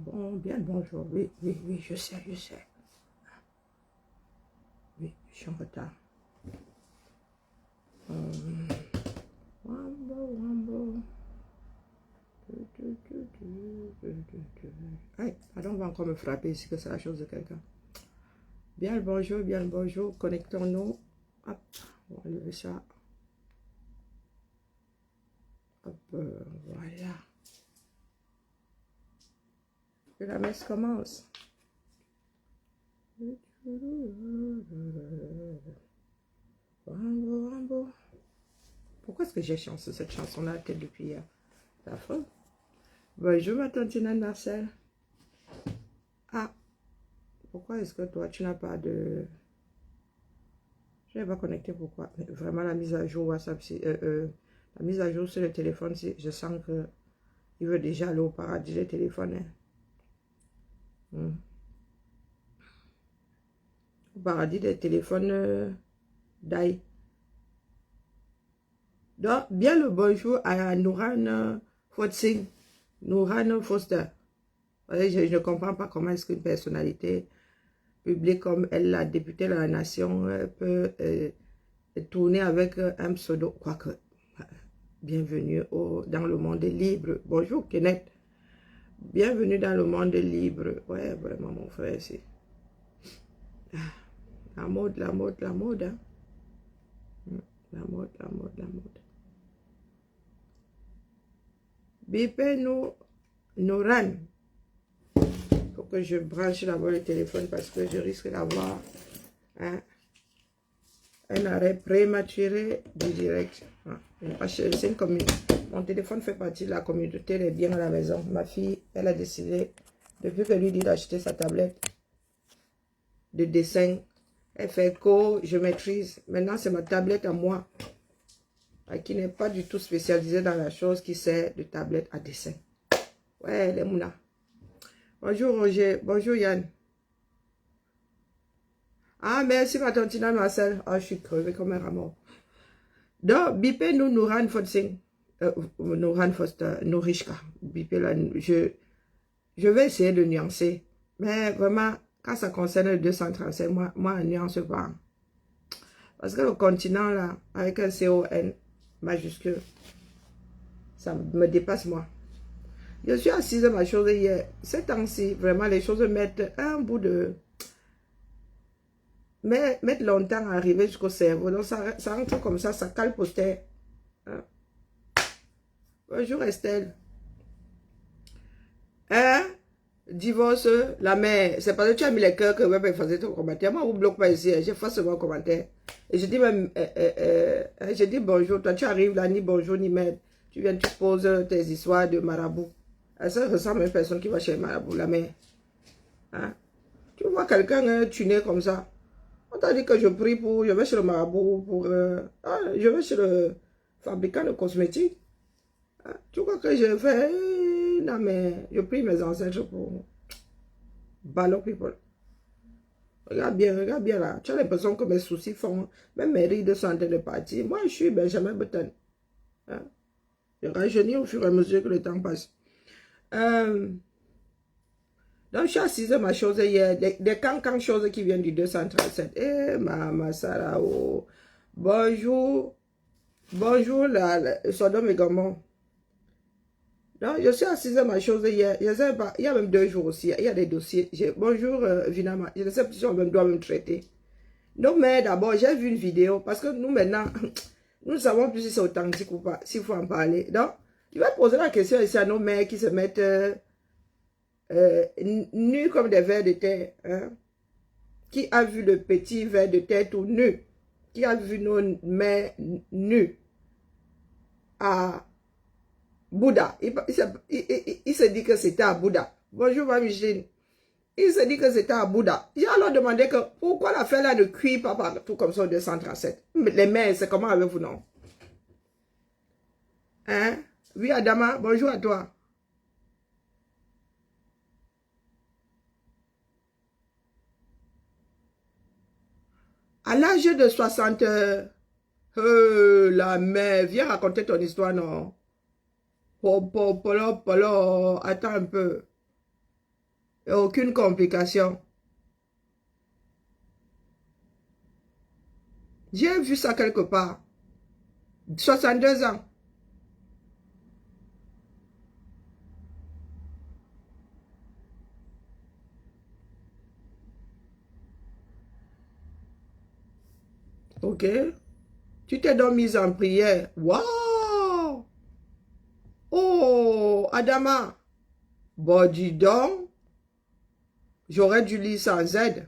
Bon, bien le bonjour. Oui, oui, oui, je sais, je sais. Oui, je suis en retard. Wambo, wambo. Aïe, pardon, on va encore me frapper ici que c'est la chose de quelqu'un. Bien le bonjour, bien le bonjour. Connectons-nous. Hop, on va lever ça. Hop, voilà. Que la messe commence. Wambo, wambo. Pourquoi est-ce que j'ai chanté cette chanson-là tête depuis hier? C'est affreux. Bonjour ma tante Nana Marcel. Ah, pourquoi est-ce que toi tu n'as pas de... Je n'ai pas connecté, pourquoi? Mais vraiment la mise à jour WhatsApp, la mise à jour sur le téléphone, je sens que il veut déjà aller au paradis le téléphone. Hein. Au paradis des téléphones d'ail. Donc, bien le bonjour à Nouran Fotsing, Nouran Foster. Je ne comprends pas comment est-ce qu'une personnalité publique comme elle, la députée de la nation, peut tourner avec un pseudo. Quoique, bienvenue dans le monde libre. Bonjour Kenneth. Bienvenue dans le monde libre. Ouais, vraiment mon frère, c'est la mode, la mode, la mode. Hein? La mode, la mode, la mode. Bipé nous run. Il faut que je branche d'abord le téléphone parce que je risque d'avoir un arrêt prématuré du direct. C'est une commune. Mon téléphone fait partie de la communauté des biens à la maison. Ma fille, elle a décidé, depuis que lui dit d'acheter sa tablette de dessin, elle fait que je maîtrise. Maintenant, c'est ma tablette à moi, qui n'est pas du tout spécialisée dans la chose, qui sert de tablette à dessin. Ouais, les mouna. Bonjour Roger, bonjour Yann. Ah, merci ma tante Marcel. Ah, je suis crevée comme un rameau. Donc, bipé nous Nouran Fotsing. Nouran Foster, Nourishka. Bipé là, je vais essayer de nuancer. Mais vraiment, quand ça concerne le 235, moi, je nuance pas. Parce que le continent là, avec un CON majuscule, ça me dépasse moi. Je suis assise à ma chose hier. Ces temps-ci, vraiment, les choses mettent un bout de... mettent longtemps à arriver jusqu'au cerveau. Donc, ça rentre comme ça cale poster. Hein? Bonjour Estelle. Hein? Divorce, la mère. C'est parce que tu as mis les cœurs que Web faisait ton commentaire. Moi, on ne bloque pas ici. J'ai forcément un commentaire. Et je dis même, je dis bonjour. Toi, tu arrives là, ni bonjour, ni merde. Tu viens, tu poses tes histoires de marabout. Ça ressemble à une personne qui va chez marabout, la mère. Hein? Tu vois quelqu'un tuné comme ça. On t'a dit que je prie pour, je vais chez le marabout pour, je vais chez le fabricant de cosmétiques. Hein? Tu vois que je fais, non mais, je prie mes ancêtres pour ballot people. Regarde bien là. Tu as l'impression que mes soucis font, même mes rides sont en train de partir. Moi, je suis Benjamin Button. Hein? Je rajeunis au fur et à mesure que le temps passe. Donc, je suis assise à ma chose hier, des cancans choses qui viennent du 237. Eh, ma Sarah, oh. Bonjour, bonjour, la Sodome et Gomorrhe. Donc, je suis assise à ma chose hier, je sais pas, il y a même 2 jours aussi, il y a des dossiers. Bonjour, Vinama, je ne sais plus si on doit me traiter. Non, mais d'abord, j'ai vu une vidéo, parce que nous, maintenant, nous ne savons plus si c'est authentique ou pas, s'il faut en parler. Donc, je vais poser la question ici à nos mères qui se mettent... nus comme des vers de terre. Hein? Qui a vu le petit ver de terre tout nu? Qui a vu nos mères nues à Bouddha? Il se dit que c'était à Bouddha. Bonjour, ma Micheline. Il se dit que c'était à Bouddha. J'ai alors demandé que pourquoi la fête là ne cuit pas partout comme ça au 237. Les mères, c'est comment avec vous, non? Hein? Oui, Adama, bonjour à toi. À l'âge de 60 la mère, viens raconter ton histoire, non? Polo, attends un peu. Et aucune complication. J'ai vu ça quelque part. 62 ans. Ok. Tu t'es donc mise en prière. Waouh! Oh, Adama. Bon, dis donc. J'aurais dû lire sans Z.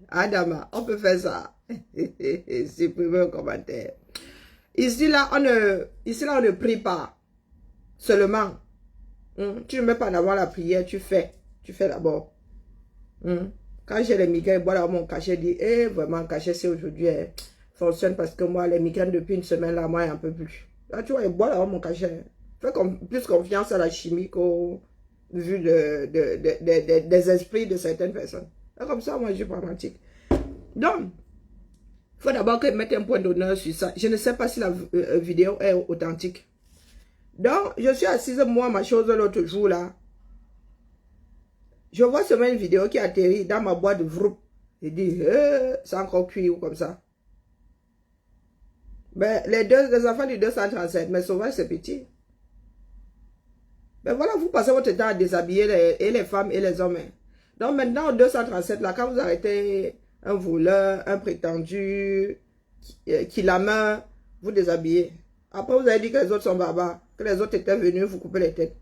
Adama, on peut faire ça. Supprimer un commentaire. Ici, là, on ne prie pas. Seulement. Tu ne mets pas en avant la prière, tu fais. Tu fais d'abord. Quand j'ai les migraines, voilà mon cachet dit, vraiment, cachet, c'est aujourd'hui, fonctionne parce que moi, les migraines depuis une semaine, là, moi, un peu plus. Là, tu vois, voilà mon cachet. Fais plus confiance à la chimie qu'au vu des esprits de certaines personnes. Et comme ça, moi, je suis pragmatique. Donc, il faut d'abord que je mette un point d'honneur sur ça. Je ne sais pas si la vidéo est authentique. Donc, je suis assise, moi, ma chose l'autre jour, là. Je vois seulement une vidéo qui atterrit dans ma boîte de vroup. Je dis, c'est encore cuit ou comme ça. Ben, les enfants du 237, mais souvent c'est petit. Ben voilà, vous passez votre temps à déshabiller les femmes et les hommes. Donc maintenant, au 237, là, quand vous arrêtez un voleur, un prétendu, qui la main, vous déshabillez. Après, vous avez dit que les autres sont barbares, que les autres étaient venus vous couper les têtes.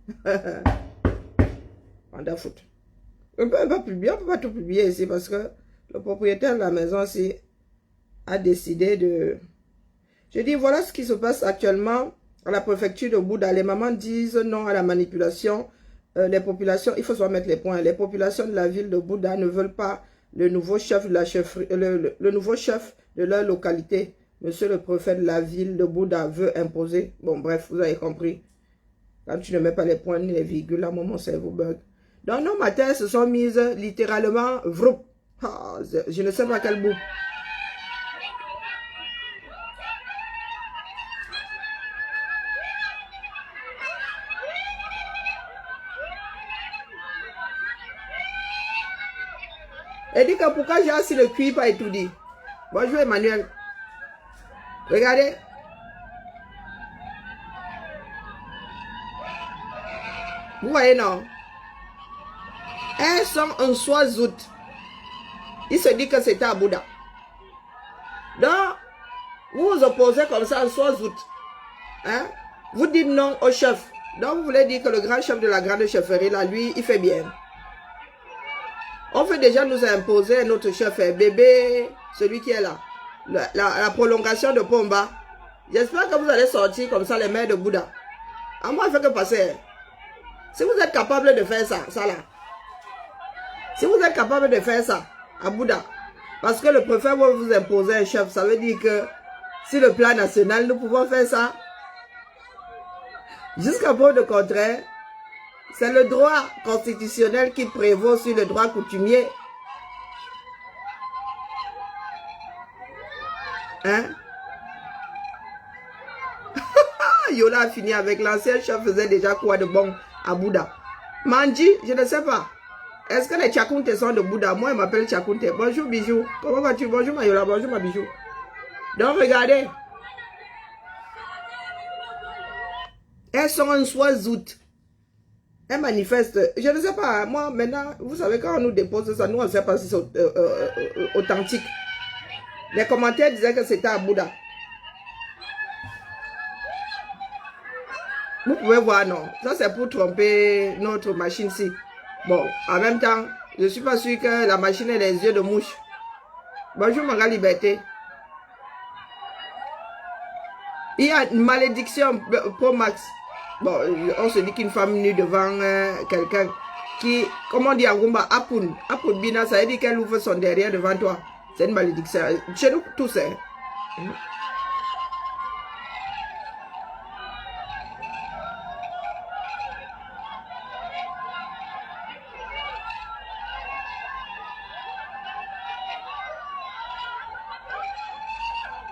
On a foutu. On ne peut pas tout publier ici parce que le propriétaire de la maison aussi a décidé de... Je dis, voilà ce qui se passe actuellement à la préfecture de Bouddha. Les mamans disent non à la manipulation. Les populations, il faut se remettre les points. Les populations de la ville de Bouddha ne veulent pas le nouveau chef de la chefferie, le nouveau chef de leur localité. Monsieur le préfet de la ville de Bouddha veut imposer. Bon, bref, vous avez compris. Quand tu ne mets pas les points ni les virgules, là, mon cerveau bug. Donc, nos matins se sont mises littéralement vroup. Ah, je ne sais pas quel bout. Elle dit que pourquoi j'ai assis le cuir pas et tout dit. Bonjour Emmanuel. Regardez. Vous voyez non? Elles sont en Swazout. Il se dit que c'était à Bouddha. Donc, vous vous opposez comme ça en Swazout. Hein? Vous dites non au chef. Donc, vous voulez dire que le grand chef de la grande chefferie, là, lui, il fait bien. On fait déjà nous imposer notre chef, bébé, celui qui est là. La prolongation de Pomba. J'espère que vous allez sortir comme ça les mains de Bouddha. À moi, il fait que passer. Si vous êtes capable de faire ça, ça là. Si vous êtes capable de faire ça à Bouddha, parce que le préfet va vous imposer un chef, ça veut dire que si le plan national, nous pouvons faire ça. Jusqu'à preuve de contraire, c'est le droit constitutionnel qui prévaut sur le droit coutumier. Hein? Yola a fini avec l'ancien chef faisait déjà quoi de bon à Bouddha. Manji, je ne sais pas. Est-ce que les Tchakountes sont de Bouddha? Moi, il m'appelle Tchakounte. Bonjour, bijou. Comment vas-tu? Bonjour, Mayola. Bonjour, ma bijou. Donc, regardez. Elles sont en Swazout. Elles manifestent. Je ne sais pas. Moi, maintenant, vous savez, quand on nous dépose ça, nous, on ne sait pas si c'est authentique. Les commentaires disaient que c'était à Bouddha. Vous pouvez voir, non. Ça, c'est pour tromper notre machine-ci. Bon, en même temps, je ne suis pas sûr que la machine ait les yeux de mouche. Bonjour, Maga Liberté. Il y a une malédiction pour Max. Bon, on se dit qu'une femme nue devant quelqu'un qui, comment on dit en Goumba, Apun Bina, ça veut dire qu'elle ouvre son derrière devant toi. C'est une malédiction. Chez nous, tous, hein.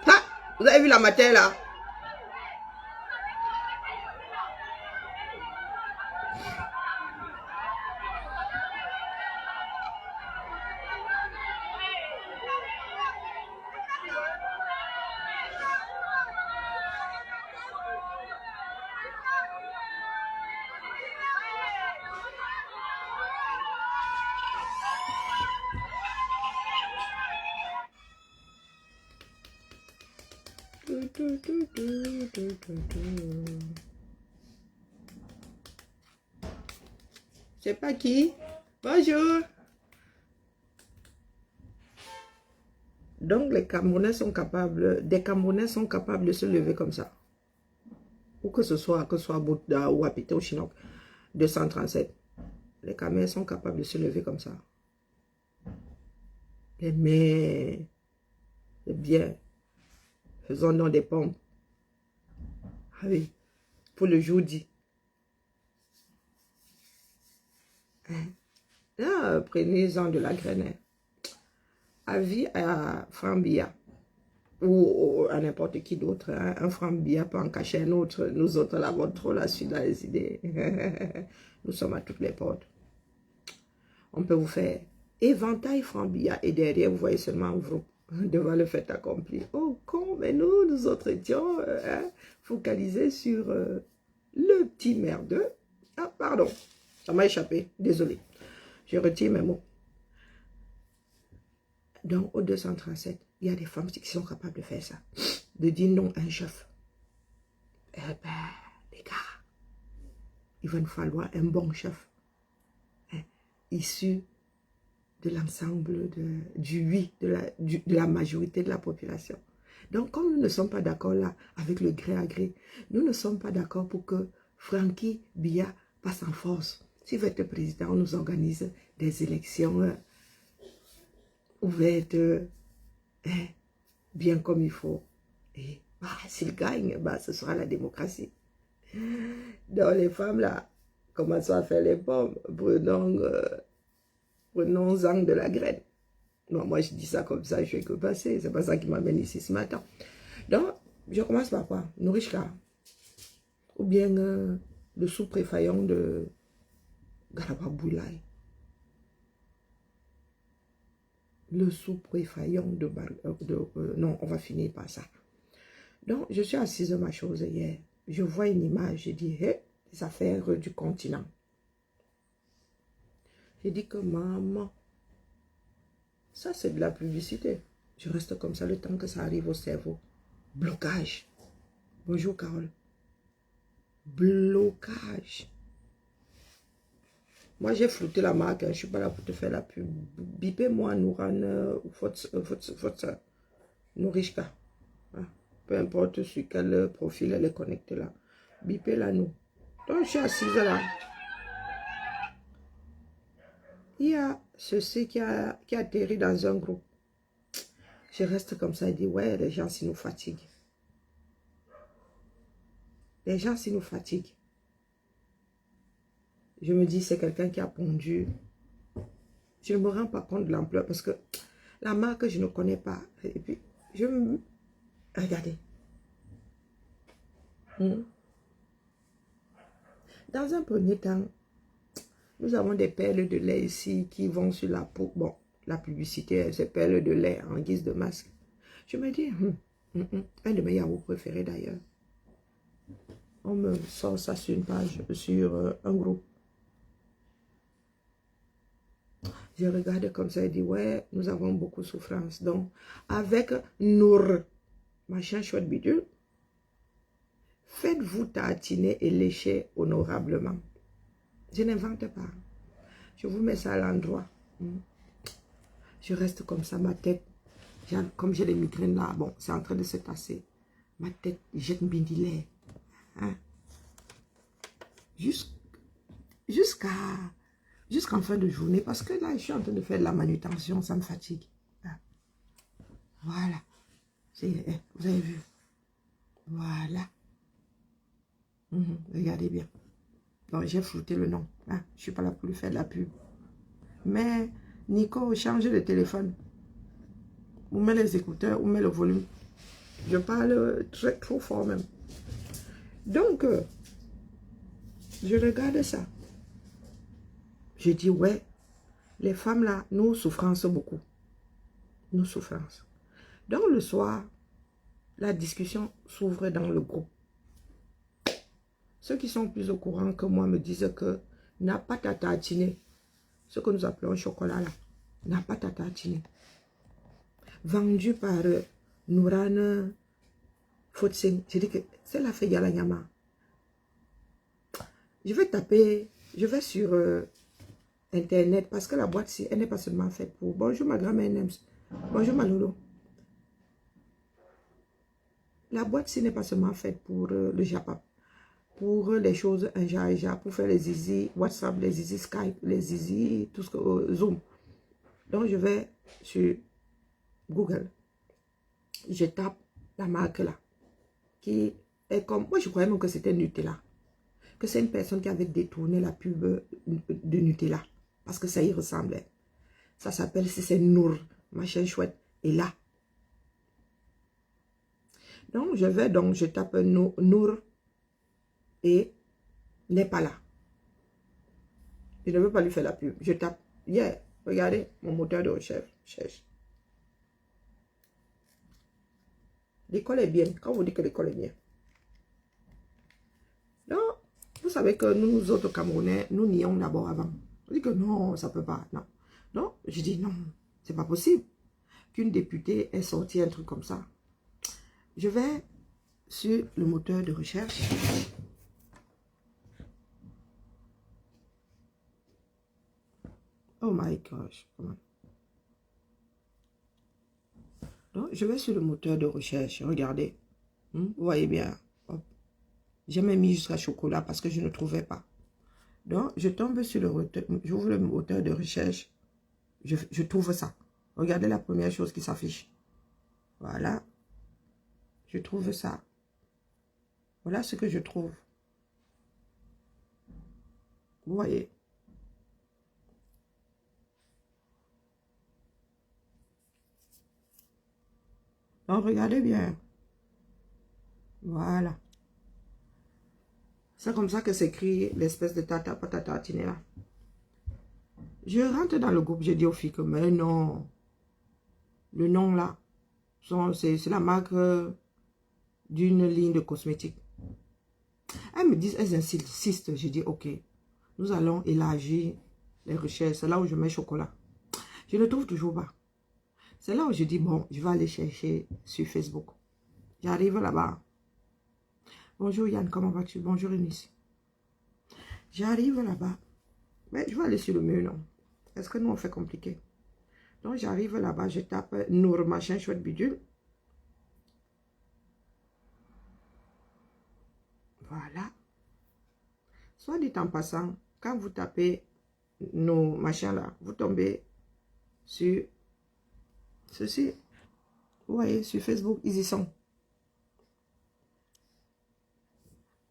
Ah, vous avez vu la matière là? C'est pas qui? Bonjour. Donc les Camerounais sont capables, des Camerounais sont capables de se lever comme ça. Ou que ce soit à Bouddha ou à Pité ou Chinook, 237. Les Camerounais sont capables de se lever comme ça. Mais c'est bien. Faisons donc des pompes. Ah oui, pour le jeudi. Hein? Prenez-en de la graine. Avis à Frambia ou à n'importe qui d'autre. Hein? Un Frambia peut en cacher un autre. Nous autres, la avons trop la suite dans les idées. Nous sommes à toutes les portes. On peut vous faire éventail Frambia et derrière, vous voyez seulement un groupe devant le fait accompli. Oh, con, mais nous autres étions focalisés sur le petit merdeux. Ah, pardon, ça m'a échappé, désolé. Je retire mes mots. Donc, au 237, il y a des femmes qui sont capables de faire ça. De dire non à un chef. Eh ben, les gars, il va nous falloir un bon chef. Hein, issu de l'ensemble du oui, de la majorité de la population. Donc, comme nous ne sommes pas d'accord là, avec le gré à gré, nous ne sommes pas d'accord pour que Francky Biya passe en force. S'il veut être président, on nous organise des élections ouvertes, bien comme il faut. Et s'il gagne, ce sera la démocratie. Donc, les femmes là, commençons à faire les pommes, prenons-en de la graine. Non, moi, je dis ça comme ça, je fais que passer. C'est pas ça qui m'amène ici ce matin. Donc, je commence par quoi? Nourishka. Ou bien le sous-préfaillant de Garababoulaye. Le sous-préfaillant de... non, on va finir par ça. Donc, je suis assise à ma chose hier. Je vois une image, j'ai dit, hé, les affaires du continent. J'ai dit que maman, ça c'est de la publicité. Je reste comme ça le temps que ça arrive au cerveau. Blocage. Bonjour Carole. Blocage. Moi j'ai flouté la marque, hein. Je ne suis pas là pour te faire la pub. Bipez-moi Nouran, votre soeur. Nourishka. Hein. Peu importe sur quel profil elle est connectée là. Bipez-la nous. Donc je suis assise là. Il y a ceci qui atterrit dans un groupe. Je reste comme ça et dis, ouais, les gens, s'ils nous fatiguent. Les gens, s'ils nous fatiguent. Je me dis, c'est quelqu'un qui a pondu. Je ne me rends pas compte de l'ampleur parce que la marque, je ne connais pas. Et puis, je me... Regardez. Dans un premier temps, nous avons des perles de lait ici qui vont sur la peau. Bon, la publicité, c'est perles de lait en guise de masque. Je me dis, un de mes yaourts préférés d'ailleurs. On me sort ça sur une page, sur un groupe. Je regarde comme ça et dis, ouais, nous avons beaucoup de souffrance. Donc, avec Nour, machin chouette bidule, faites-vous tartiner et lécher honorablement. Je n'invente pas. Je vous mets ça à l'endroit. Je reste comme ça, ma tête. Comme j'ai les migraines là, bon, c'est en train de se tasser. Ma tête jette un bindillet. Hein? Jusqu'en fin de journée. Parce que là, je suis en train de faire de la manutention. Ça me fatigue. Hein? Voilà. Vous avez vu? Voilà. Regardez bien. Donc, j'ai flouté le nom. Hein? Je ne suis pas là pour lui faire de la pub. Mais, Nico, change le téléphone. Ou met les écouteurs, ou met le volume. Je parle trop fort même. Donc, je regarde ça. Je dis, ouais, les femmes là, nous souffrons beaucoup. Nous souffrons. Donc, le soir, la discussion s'ouvre dans le groupe. Ceux qui sont plus au courant que moi me disent que n'a pas ta tartiner. Ce que nous appelons chocolat là. N'a pas ta tartiner. Vendu par Nourane Fotsing. J'ai dit que c'est la fait Yala Nyama. Je vais taper, je vais sur Internet parce que la boîte-ci, elle n'est pas seulement faite pour. Bonjour ma grand-mère Nems. Bonjour ma loulou. La boîte-ci n'est pas seulement faite pour le Japap. Pour les choses un pour faire les zizi WhatsApp, les zizi Skype, les zizi, tout ce que Zoom. Donc je vais sur Google. Je tape la marque là. Qui est comme. Moi je croyais même que c'était Nutella. Que c'est une personne qui avait détourné la pub de Nutella. Parce que ça y ressemblait. Ça s'appelle, si c'est Nour, machin chouette. Et là. Donc, je tape Nour et n'est pas là. Je ne veux pas lui faire la pub. Je tape, regardez, mon moteur de recherche. L'école est bien. Quand vous dites que l'école est bien. Donc, vous savez que nous autres Camerounais, nous nions d'abord avant. On dit que non, ça ne peut pas. Non. Donc, je dis non, c'est pas possible qu'une députée ait sorti un truc comme ça. Je vais sur le moteur de recherche. Oh my gosh. Donc, je vais sur le moteur de recherche. Regardez. Vous voyez bien. J'ai même mis jusqu'à chocolat parce que je ne trouvais pas. Donc, je tombe sur le moteur. J'ouvre le moteur de recherche. Je trouve ça. Regardez la première chose qui s'affiche. Voilà. Je trouve ça. Voilà ce que je trouve. Vous voyez. Donc, regardez bien. Voilà. C'est comme ça que s'écrit l'espèce de patata tartinée là. Je rentre dans le groupe, je dis aux filles que, mais non. Le nom là, c'est la marque d'une ligne de cosmétiques. Elles me disent, elles insistent. Je dis, ok, nous allons élargir les recherches. C'est là où je mets chocolat. Je ne trouve toujours pas. C'est là où je dis, bon, je vais aller chercher sur Facebook. J'arrive là-bas. Bonjour Yann, comment vas-tu? Bonjour Eunice. J'arrive là-bas. Mais je vais aller sur le mur, non? Est-ce que nous, on fait compliqué? Donc, j'arrive là-bas, je tape Nour, machin, chouette bidule. Voilà. Soit dit en passant, quand vous tapez nos machins là, vous tombez sur ceci. Vous voyez, sur Facebook, ils y sont.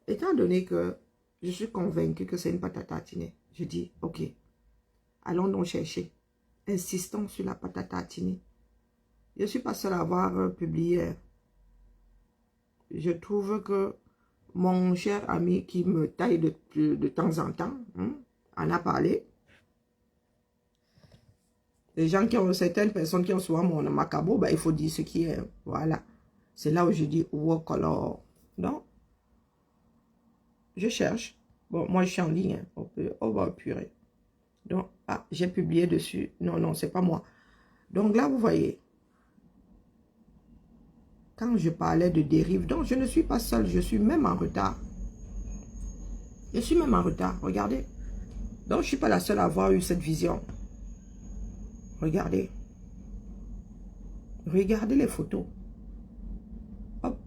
Étant donné que je suis convaincue que c'est une pâte à tartiner, je dis, ok, allons donc chercher. Insistons sur la pâte à tartiner. Je ne suis pas seule à avoir publié. Je trouve que mon cher ami qui me taille de temps en temps, en a parlé. Les gens qui ont, certaines personnes qui ont souvent mon macabo, ben, il faut dire ce qui est. Voilà. C'est là où je dis, wow, color. Donc, je cherche. Bon, moi, je suis en ligne. Hein. On va purée. Donc, ah, j'ai publié dessus. Non, non, c'est pas moi. Donc là, vous voyez. Quand je parlais de dérive, donc je ne suis pas seule, je suis même en retard. Je suis même en retard, regardez. Donc, je ne suis pas la seule à avoir eu cette vision. Regardez. Regardez les photos. Hop.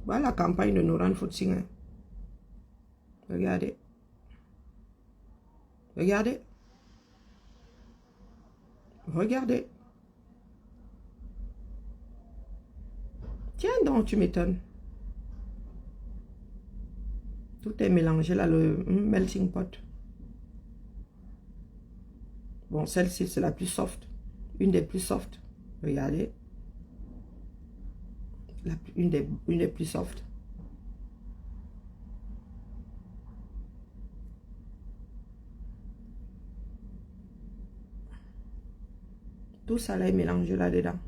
Voilà la campagne de Noran Fotsing. Regardez. Regardez. Regardez. Tiens donc, tu m'étonnes. Tout est mélangé là, le melting pot. Bon, celle-ci, c'est la plus soft. Une des plus soft. Regardez. Une des plus soft. Tout ça là est mélangé là-dedans.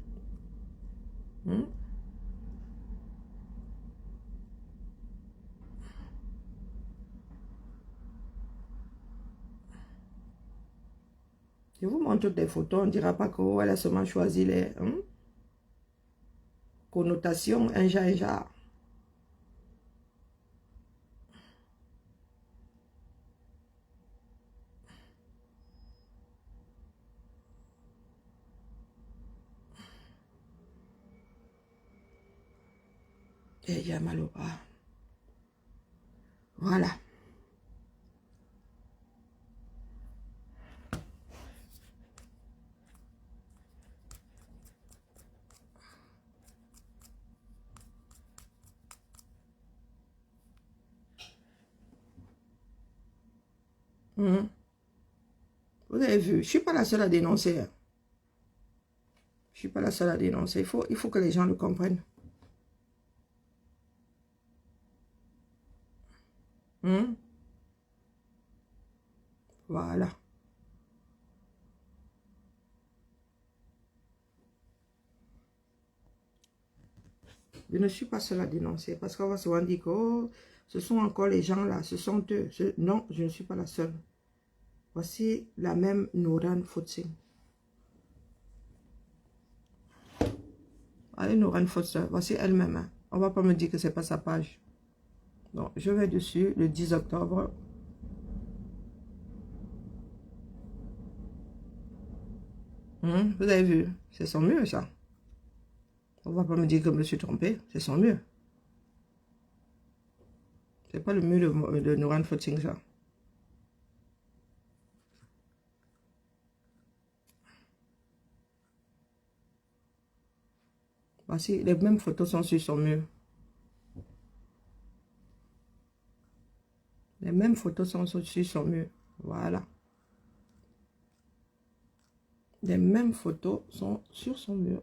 Je vous montre des photos. On ne dira pas qu'elle a seulement choisi les... connotation, un genre. Et j'ai mal au bras. Voilà. Mhm. Vous avez vu, je ne suis pas la seule à dénoncer. Hein. Je ne suis pas la seule à dénoncer. Il faut que les gens le comprennent. Mhm. Voilà. Je ne suis pas seule à dénoncer parce qu'on va souvent dire que oh, ce sont encore les gens là, ce sont eux. Non, je ne suis pas la seule. Voici la même Noran Fotsing. Allez, Noran Fotsing, voici elle-même. Hein. On ne va pas me dire que ce n'est pas sa page. Donc, je vais dessus le 10 octobre. Vous avez vu, c'est son mieux ça. On ne va pas me dire que je me suis trompé, c'est son mieux. C'est pas le mieux de Noran Fotsing ça. Voici, les mêmes photos sont sur son mur. Les mêmes photos sont sur son mur. Voilà. Les mêmes photos sont sur son mur.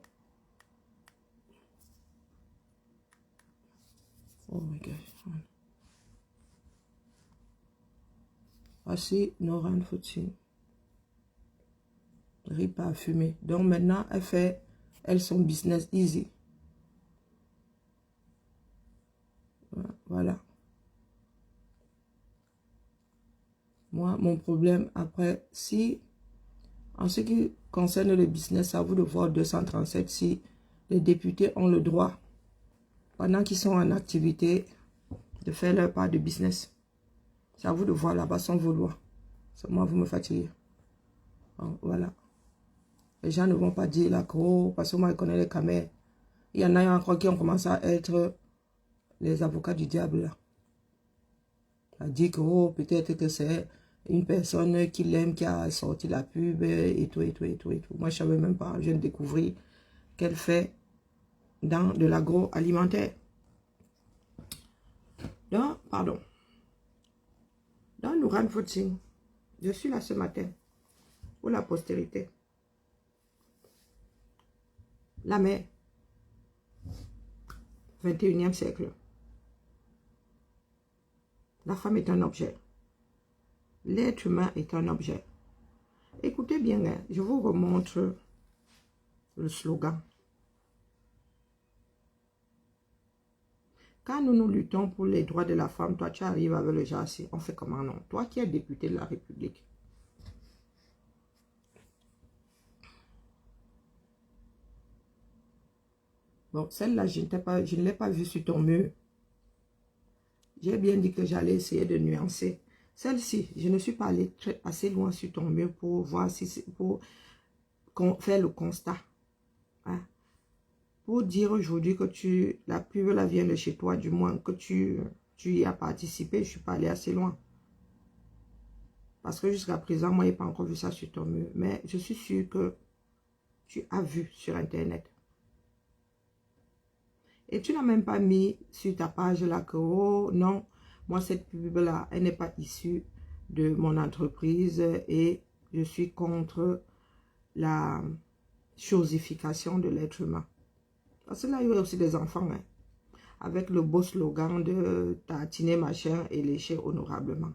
Oh my gosh. Voici Noran Fotsing. Riz pas à fumer. Donc maintenant, elle son business easy. Voilà. Moi, mon problème, après, si, en ce qui concerne le business, à vous de voir 237, si les députés ont le droit, pendant qu'ils sont en activité, de faire leur part de business. C'est à vous de voir là-bas sans vouloir. C'est moi, vous me fatiguez. Bon, voilà. Les gens ne vont pas dire là que, oh, parce que moi, je connais les camés. Il y en a encore qui ont commencé à être les avocats du diable là. A dit que oh, peut-être que c'est une personne qui l'aime, qui a sorti la pub et tout, et tout, et tout, et tout. Moi, je ne savais même pas. Je viens de découvrir qu'elle fait dans de l'agroalimentaire. Donc, pardon. Dans Noran Fotsing, je suis là ce matin pour la postérité. La mère, 21e siècle. La femme est un objet. L'être humain est un objet. Écoutez bien, hein, je vous remontre le slogan. Quand nous luttons pour les droits de la femme, toi tu arrives avec le jassi. On fait comment non? Toi qui es député de la République. Bon, celle-là, je ne l'ai pas vue sur ton mur. J'ai bien dit que j'allais essayer de nuancer. Celle-ci, je ne suis pas allée assez loin sur ton mur pour voir si c'est pour faire le constat. Hein? Pour dire aujourd'hui que la pub la vient de chez toi, du moins que tu y as participé, je ne suis pas allée assez loin. Parce que jusqu'à présent, moi, je n'ai pas encore vu ça sur ton mur. Mais je suis sûre que tu as vu sur Internet. Et tu n'as même pas mis sur ta page là que, oh non, moi cette pub-là, elle n'est pas issue de mon entreprise et je suis contre la chosification de l'être humain. Parce que là, il y a aussi des enfants, hein, avec le beau slogan de tartiner machin et lécher honorablement.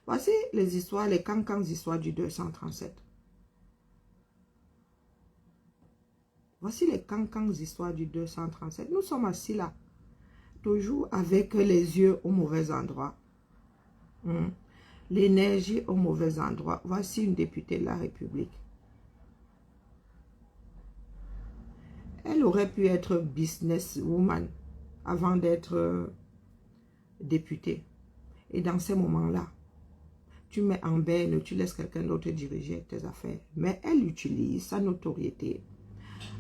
Voici les histoires, les cancans histoires du 237. Voici les cancans histoires du 237. Nous sommes assis là, toujours avec les yeux au mauvais endroit. L'énergie au mauvais endroit. Voici une députée de la République. Elle aurait pu être businesswoman avant d'être députée. Et dans ces moments-là, tu mets en berne, tu laisses quelqu'un d'autre diriger tes affaires. Mais elle utilise sa notoriété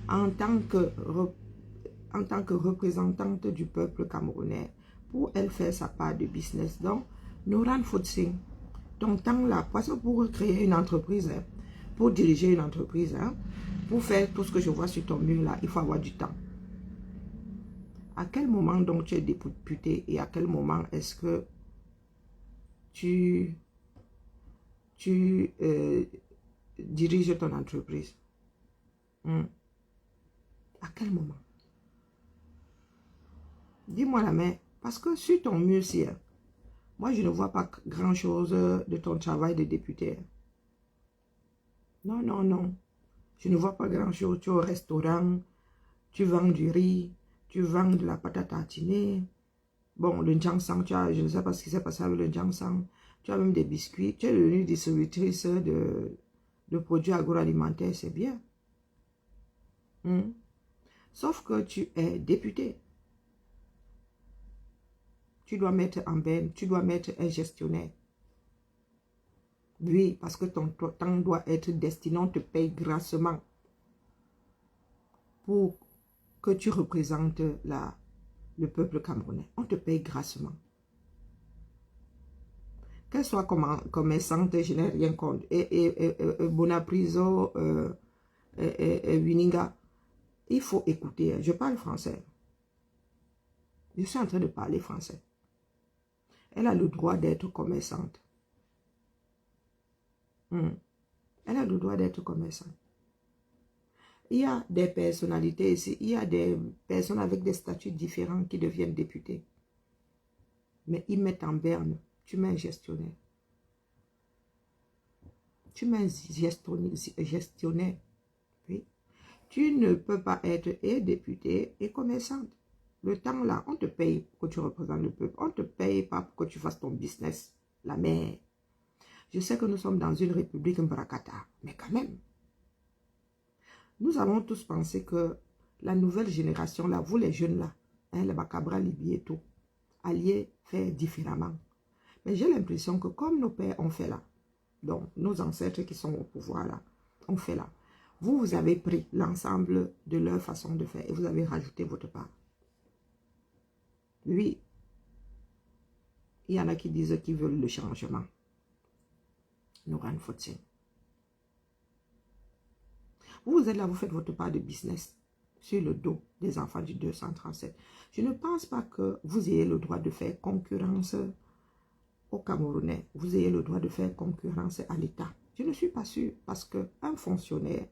en tant que représentante du peuple camerounais pour elle faire sa part de business. Donc, Noran Fotsing, ton temps là, parce que pour créer une entreprise, hein, pour diriger une entreprise, hein, pour faire tout ce que je vois sur ton mur là, il faut avoir du temps. À quel moment donc tu es député et à quel moment est-ce que tu diriges ton entreprise? À quel moment? Dis-moi la main, parce que sur ton mur, moi je ne vois pas grand-chose de ton travail de député. Non, non, non. Je ne vois pas grand-chose. Tu es au restaurant, tu vends du riz, tu vends de la pâte à tartiner. Bon, le Njangsang, je ne sais pas ce qui s'est passé avec le Njangsang. Tu as même des biscuits. Tu es devenue distributrice de produits agroalimentaires, c'est bien. Sauf que tu es député. Tu dois mettre en berne, tu dois mettre un gestionnaire. Oui, parce que ton temps doit être destiné, on te paye grassement pour que tu représentes le peuple camerounais. On te paye grassement. Qu'elle soit commerçante, je n'ai rien contre. Et Bonapriso, Wininga, il faut écouter. Je parle français. Je suis en train de parler français. Elle a le droit d'être commerçante. Elle a le droit d'être commerçante. Il y a des personnalités ici, il y a des personnes avec des statuts différents qui deviennent députés. Mais ils mettent en berne, tu mets un gestionnaire. Tu mets un gestionnaire. Oui. Tu ne peux pas être et député et commerçante. Le temps là, on te paye pour que tu représentes le peuple. On ne te paye pas pour que tu fasses ton business. La mère. Je sais que nous sommes dans une république Mbrakata, mais quand même. Nous avons tous pensé que la nouvelle génération, là, vous les jeunes là, hein, les Bakabra, Libye et tout, alliez faire différemment. Mais j'ai l'impression que comme nos pères ont fait là, donc nos ancêtres qui sont au pouvoir là, ont fait là, vous avez pris l'ensemble de leur façon de faire et vous avez rajouté votre part. Oui, il y en a qui disent qu'ils veulent le changement. Noran Fotsing. Vous êtes là, vous faites votre part de business sur le dos des enfants du 237. Je ne pense pas que vous ayez le droit de faire concurrence aux Camerounais. Vous ayez le droit de faire concurrence à l'État. Je ne suis pas sûre parce qu'un fonctionnaire,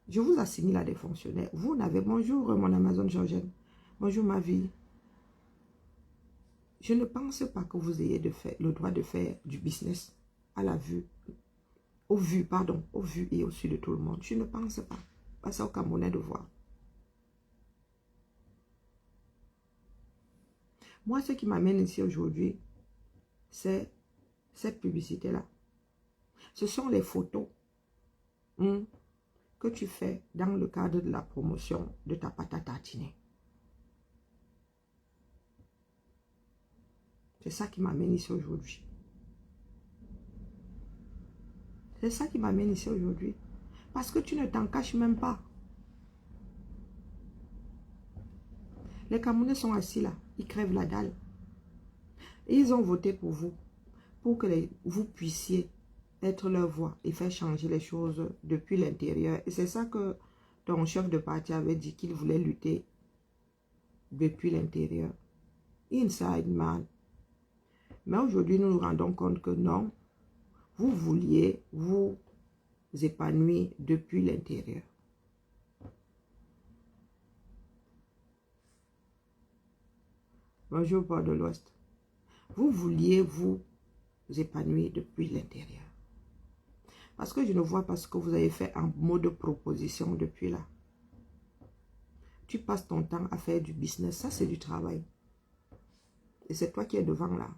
je vous assimile à des fonctionnaires. Vous n'avez, bonjour mon Amazon Georgène, bonjour ma vie. Je ne pense pas que vous ayez le droit de faire du business à la vue. Au vu et au su de tout le monde. Je ne pense pas. Passez au Camerounais de voir. Moi, ce qui m'amène ici aujourd'hui, c'est cette publicité-là. Ce sont les photos que tu fais dans le cadre de la promotion de ta pâte à tartiner. C'est ça qui m'amène ici aujourd'hui. C'est ça qui m'amène ici aujourd'hui. Parce que tu ne t'en caches même pas. Les Camerounais sont assis là. Ils crèvent la dalle. Et ils ont voté pour vous. Pour que vous puissiez être leur voix et faire changer les choses depuis l'intérieur. Et c'est ça que ton chef de parti avait dit qu'il voulait lutter depuis l'intérieur. Inside man. Mais aujourd'hui, nous nous rendons compte que non. Vous vouliez vous épanouir depuis l'intérieur. Bonjour, Port de l'Ouest. Vous vouliez vous épanouir depuis l'intérieur. Parce que je ne vois pas ce que vous avez fait en mode proposition depuis là. Tu passes ton temps à faire du business. Ça, c'est du travail. Et c'est toi qui es devant là.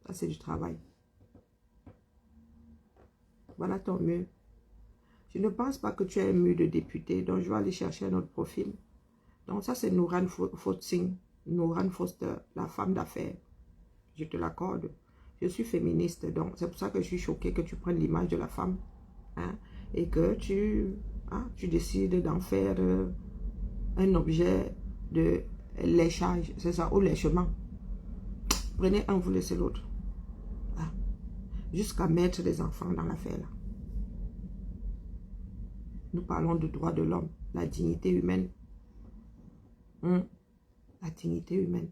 Ça, c'est du travail. Voilà ton mur. Je ne pense pas que tu es un mur de député. Donc, je vais aller chercher un autre profil. Donc ça, c'est Nourane Foster, Nourane Foster, la femme d'affaires. Je te l'accorde. Je suis féministe, donc c'est pour ça que je suis choquée que tu prennes l'image de la femme, hein, et que tu décides d'en faire un objet de léchage, c'est ça, au léchement. Prenez un, vous laissez l'autre. Hein, jusqu'à mettre les enfants dans l'affaire là. Nous parlons de droits de l'homme, la dignité humaine. La dignité humaine.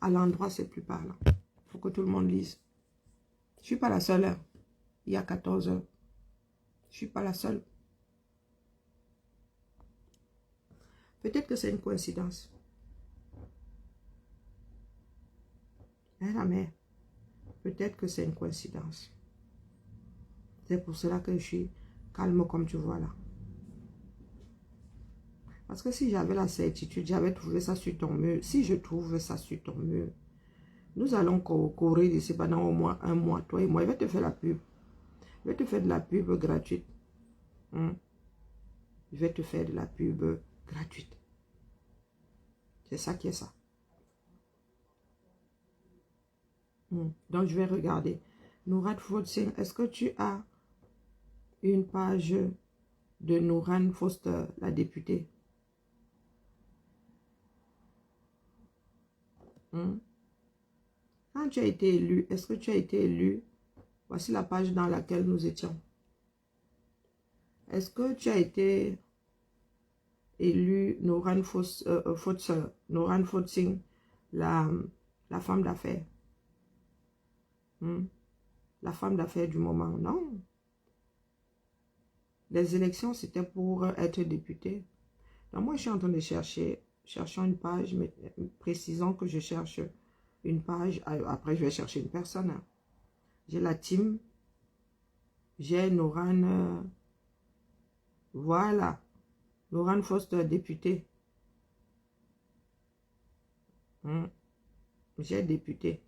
À l'endroit, c'est plus parlant. Il faut que tout le monde lise. Je ne suis pas la seule. Hein. Il y a 14 heures. Je ne suis pas la seule. Peut-être que c'est une coïncidence. Hein, la mère? Peut-être que c'est une coïncidence. C'est pour cela que je suis calme comme tu vois là. Parce que si j'avais la certitude, j'avais trouvé ça sur ton mur. Si je trouve ça sur ton mur, nous allons courir d'ici pendant au moins un mois. Toi et moi, je vais te faire la pub. Je vais te faire de la pub gratuite. Je vais te faire de la pub gratuite. C'est ça qui est ça. Donc, je vais regarder. Nourane Foster, est-ce que tu as une page de Nourane Foster, la députée? Quand tu as été élu, est-ce que tu as été élu? Voici la page dans laquelle nous étions. Est-ce que tu as été élu Nourane Foster, Nourane Foster, la femme d'affaires? La femme d'affaires du moment, non. Les élections, c'était pour être député. Donc moi, je suis en train de cherchons une page, mais précisons que je cherche une page. Après, je vais chercher une personne. J'ai la team. J'ai Nourane. Voilà. Nourane Foster, député. J'ai député.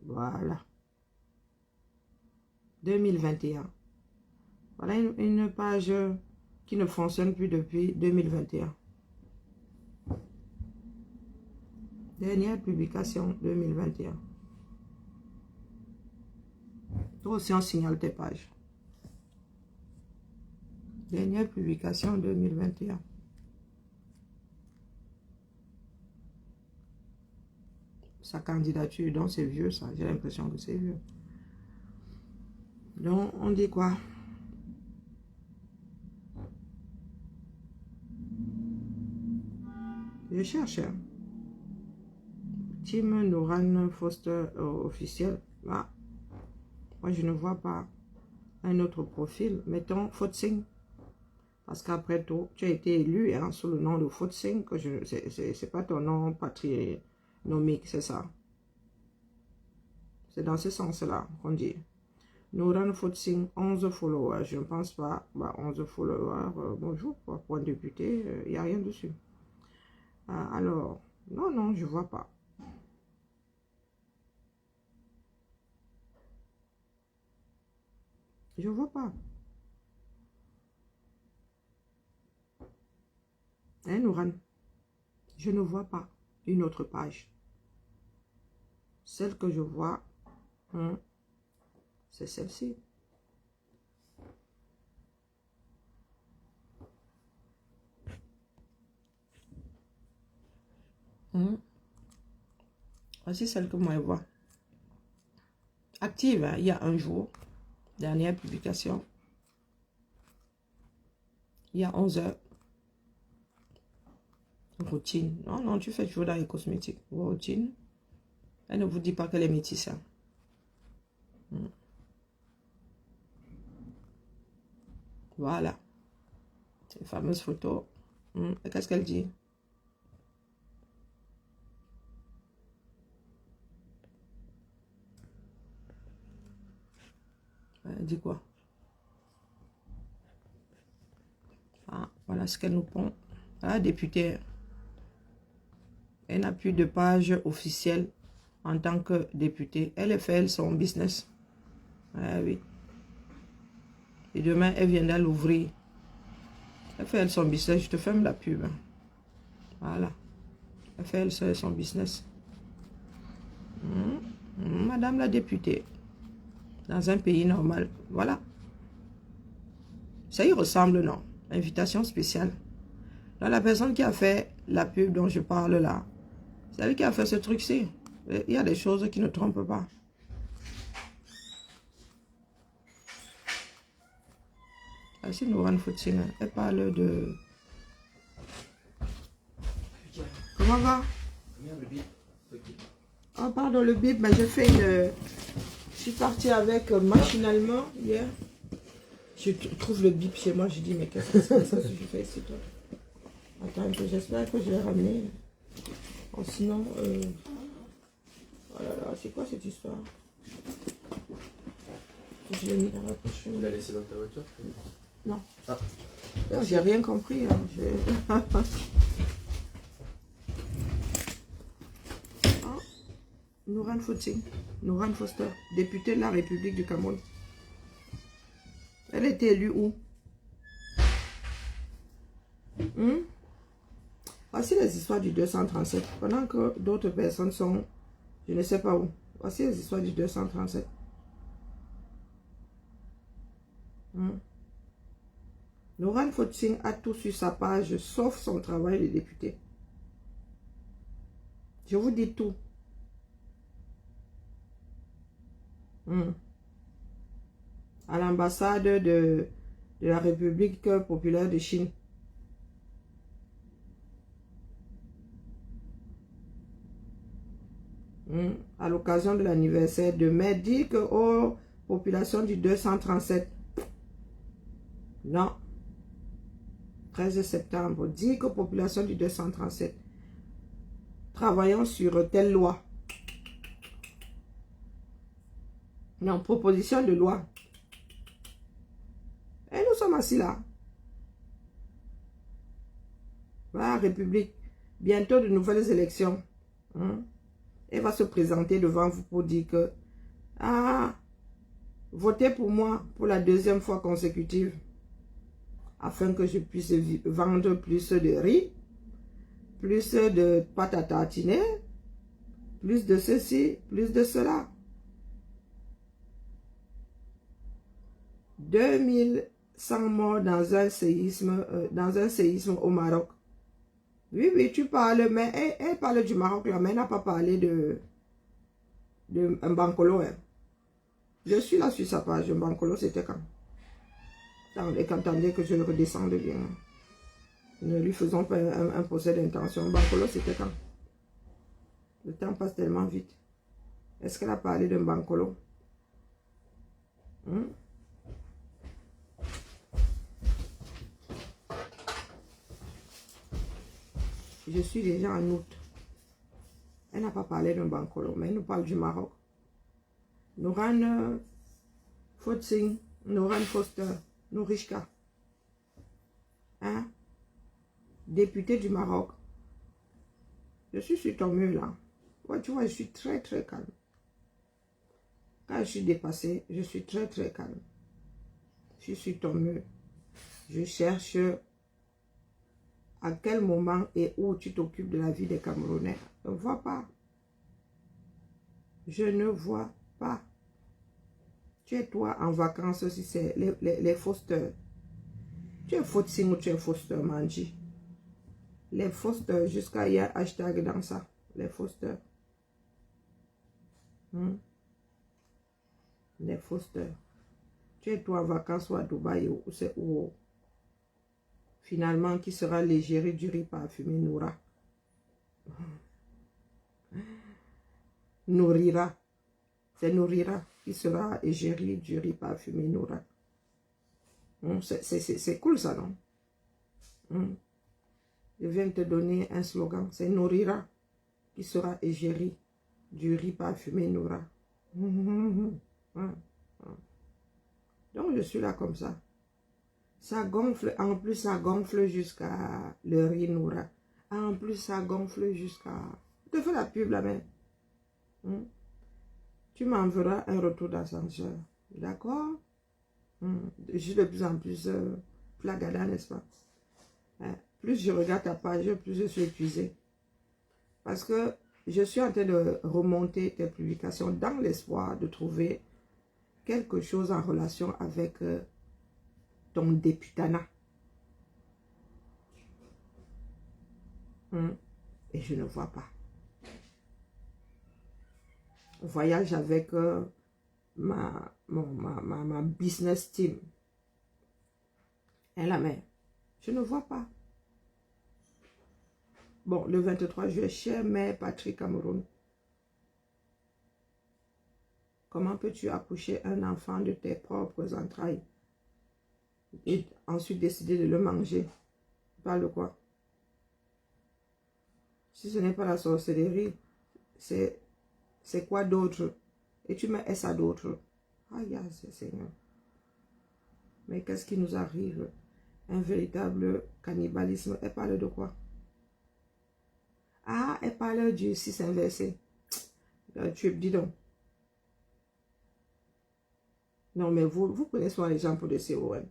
Voilà. 2021. Voilà une page qui ne fonctionne plus depuis 2021. Dernière publication 2021. Toi aussi, on signale tes pages. Dernière publication 2021. Sa candidature, donc c'est vieux ça. J'ai l'impression que c'est vieux. Donc, on dit quoi? Je cherche. Team Nourane Foster officiel. Ah, moi, je ne vois pas un autre profil. Mettons Fotsing. Parce qu'après tout, tu as été élu hein, sous le nom de Fotsing. C'est pas ton nom patronymique, c'est ça. C'est dans ce sens-là qu'on dit. Nourane Fotsing, 11 followers. Je ne pense pas. 11 followers, bonjour. Pour un député, il n'y a rien dessus. Alors, non, je ne vois pas. Je ne vois pas. Hein, Nourane? Je ne vois pas une autre page. Celle que je vois, c'est celle-ci. Voici celle que moi je vois. Active, hein, il y a un jour. Dernière publication. Il y a 11 heures. Routine. Non, tu fais toujours dans les cosmétiques. Routine. Elle ne vous dit pas qu'elle est métisse. Hein. Voilà. Ces fameuses photos. Qu'est-ce qu'elle dit? Elle dit quoi? Voilà ce qu'elle nous pond. Ah, députée. Elle n'a plus de page officielle en tant que députée. Elle fait son business. Ah oui. Et demain, elle viendra l'ouvrir. Elle fait son business, je te ferme la pub. Voilà. Elle fait son business. Madame la députée. Dans un pays normal. Voilà. Ça y ressemble, non? Invitation spéciale. Dans la personne qui a fait la pub dont je parle là, c'est elle qui a fait ce truc-ci. Il y a des choses qui ne trompent pas. Voici Noran Footing. Elle parle de... Comment va? Oh, pardon, le bip, mais j'ai fait une... Je suis partie avec machinalement hier. Je trouve le bip chez moi, je dis, mais qu'est-ce que c'est ça que je fais ici, toi? Attends un peu, j'espère que je l'ai ramené. Oh, sinon, oh là là, c'est quoi cette histoire? Je l'ai mis dans la poche. Tu l'as laissé dans ta voiture? Non. Ah. J'ai rien compris. Hein. Oh. Noran Footing, Noran Foster, députée de la République du Cameroun. Elle a été élue où? Voici les histoires du 237. Pendant que d'autres personnes sont, je ne sais pas où. Voici les histoires du 237. Noran Footing a tout sur sa page, sauf son travail de député. Je vous dis tout. À l'ambassade de la République populaire de Chine. À l'occasion de l'anniversaire de mai, dit que aux populations du 237. Non. 13 septembre, dit que population du 237. Travaillons sur telle loi. Non, proposition de loi. Et nous sommes assis là. Voilà, République. Bientôt de nouvelles élections. Elle va se présenter devant vous pour dire que votez pour moi pour la deuxième fois consécutive afin que je puisse vendre plus de riz, plus de pâte à tartiner, plus de ceci, plus de cela. 2100 morts dans un séisme au Maroc. Oui, oui, tu parles, mais elle parle du Maroc là, mais elle n'a pas parlé de Mbankolo. Hein. Je suis là sur sa page. Mbankolo, c'était quand? Attendez que je le redescende bien. Ne lui faisons pas un procès d'intention. Mbankolo, c'était quand? Le temps passe tellement vite. Est-ce qu'elle a parlé de Mbankolo? Je suis déjà en août. Elle n'a pas parlé de Mbankolo, mais elle nous parle du Maroc. Noran Footing, Noran Foster, Nourishka. Hein? Député du Maroc. Je suis sur ton mur là. Ouais, tu vois, je suis très très calme. Quand je suis dépassée, je suis très très calme. Je suis sur ton mur. Je cherche à quel moment et où tu t'occupes de la vie des Camerounais. Je ne vois pas. Je ne vois pas. Tu es toi en vacances si c'est les Foster. Tu es Footing ou tu es Foster, Manji. Les Foster, jusqu'à hier, hashtag dans ça. Les Foster. Les Foster. Tu es toi en vacances ou à Dubaï ou c'est où? Finalement, qui sera l'égérie du riz parfumé Noura? Nourrira. C'est Nourrira qui sera égérie du riz parfumé Noura. C'est cool ça, non? Je viens de te donner un slogan. C'est Nourrira qui sera égérie du riz parfumé Noura. Donc je suis là comme ça. Ça gonfle, en plus ça gonfle jusqu'à le riz Noura. En plus ça gonfle jusqu'à... Je te fais la pub la même. Tu m'enverras un retour d'ascenseur. D'accord? Je suis de plus en plus plagada, n'est-ce pas? Plus je regarde ta page, plus je suis épuisée. Parce que je suis en train de remonter tes publications dans l'espoir de trouver quelque chose en relation avec ton députanat. Et je ne vois pas. Voyage avec ma business team. Et la mère, je ne vois pas. Bon, le 23 juillet, cher mère Patrick Cameroun, comment peux-tu accoucher un enfant de tes propres entrailles et ensuite décider de le manger? Tu parles de quoi? Si ce n'est pas la sorcellerie, c'est quoi d'autre? Et tu mets S à d'autres. Aïe, Seigneur. Mais qu'est-ce qui nous arrive? Un véritable cannibalisme. Elle parle de quoi? Ah, elle parle du 6 inversé. Tu dis donc. Non, mais vous prenez soin les gens pour des COM.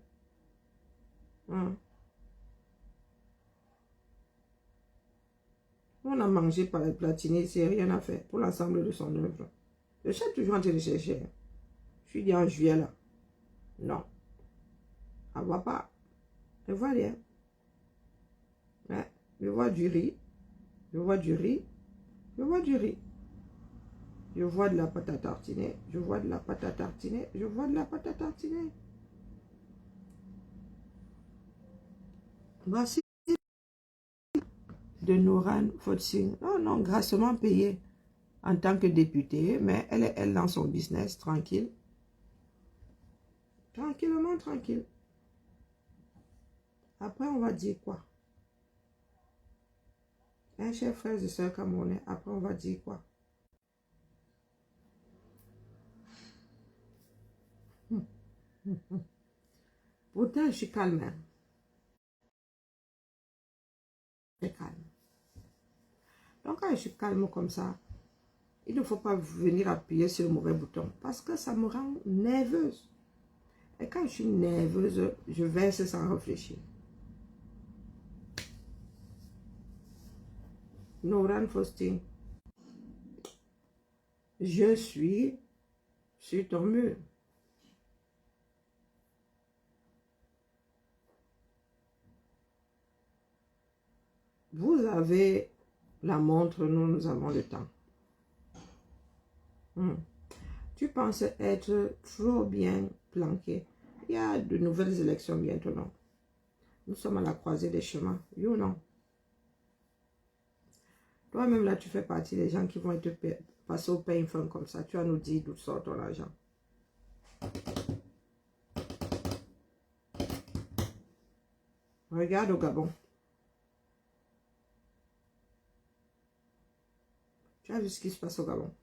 On a mangé par le Platini, c'est rien à faire pour l'ensemble de son œuvre. Je suis toujours en train de chercher. Je suis dit en juillet là. Non. Elle ne voit pas. Elle ne voit rien. Ouais. Je vois du riz. Je vois du riz. Je vois du riz. Je vois de la pâte à tartiner. Je vois de la pâte à tartiner. Je vois de la pâte à tartiner. Voici de Noran Fotsing. Oh non, grassement payée en tant que députée, mais elle est elle dans son business, tranquille. Tranquillement, tranquille. Après, on va dire quoi? Un chef frère et soeur camerounais, après, on va dire quoi? Pourtant, je suis calme. Hein. Je suis calme. Donc, quand je suis calme comme ça, il ne faut pas venir appuyer sur le mauvais bouton parce que ça me rend nerveuse. Et quand je suis nerveuse, je verse sans réfléchir. Noran Faustin, je suis sur ton mur. Vous avez la montre, nous avons le temps. Tu penses être trop bien planqué. Il y a de nouvelles élections bientôt, non? Nous sommes à la croisée des chemins. You non? Toi-même, là, tu fais partie des gens qui vont être passer au pain fin comme ça. Tu vas nous dire d'où sort ton argent. Regarde au Gabon. Tu as vu ce qui se passe au Gabon?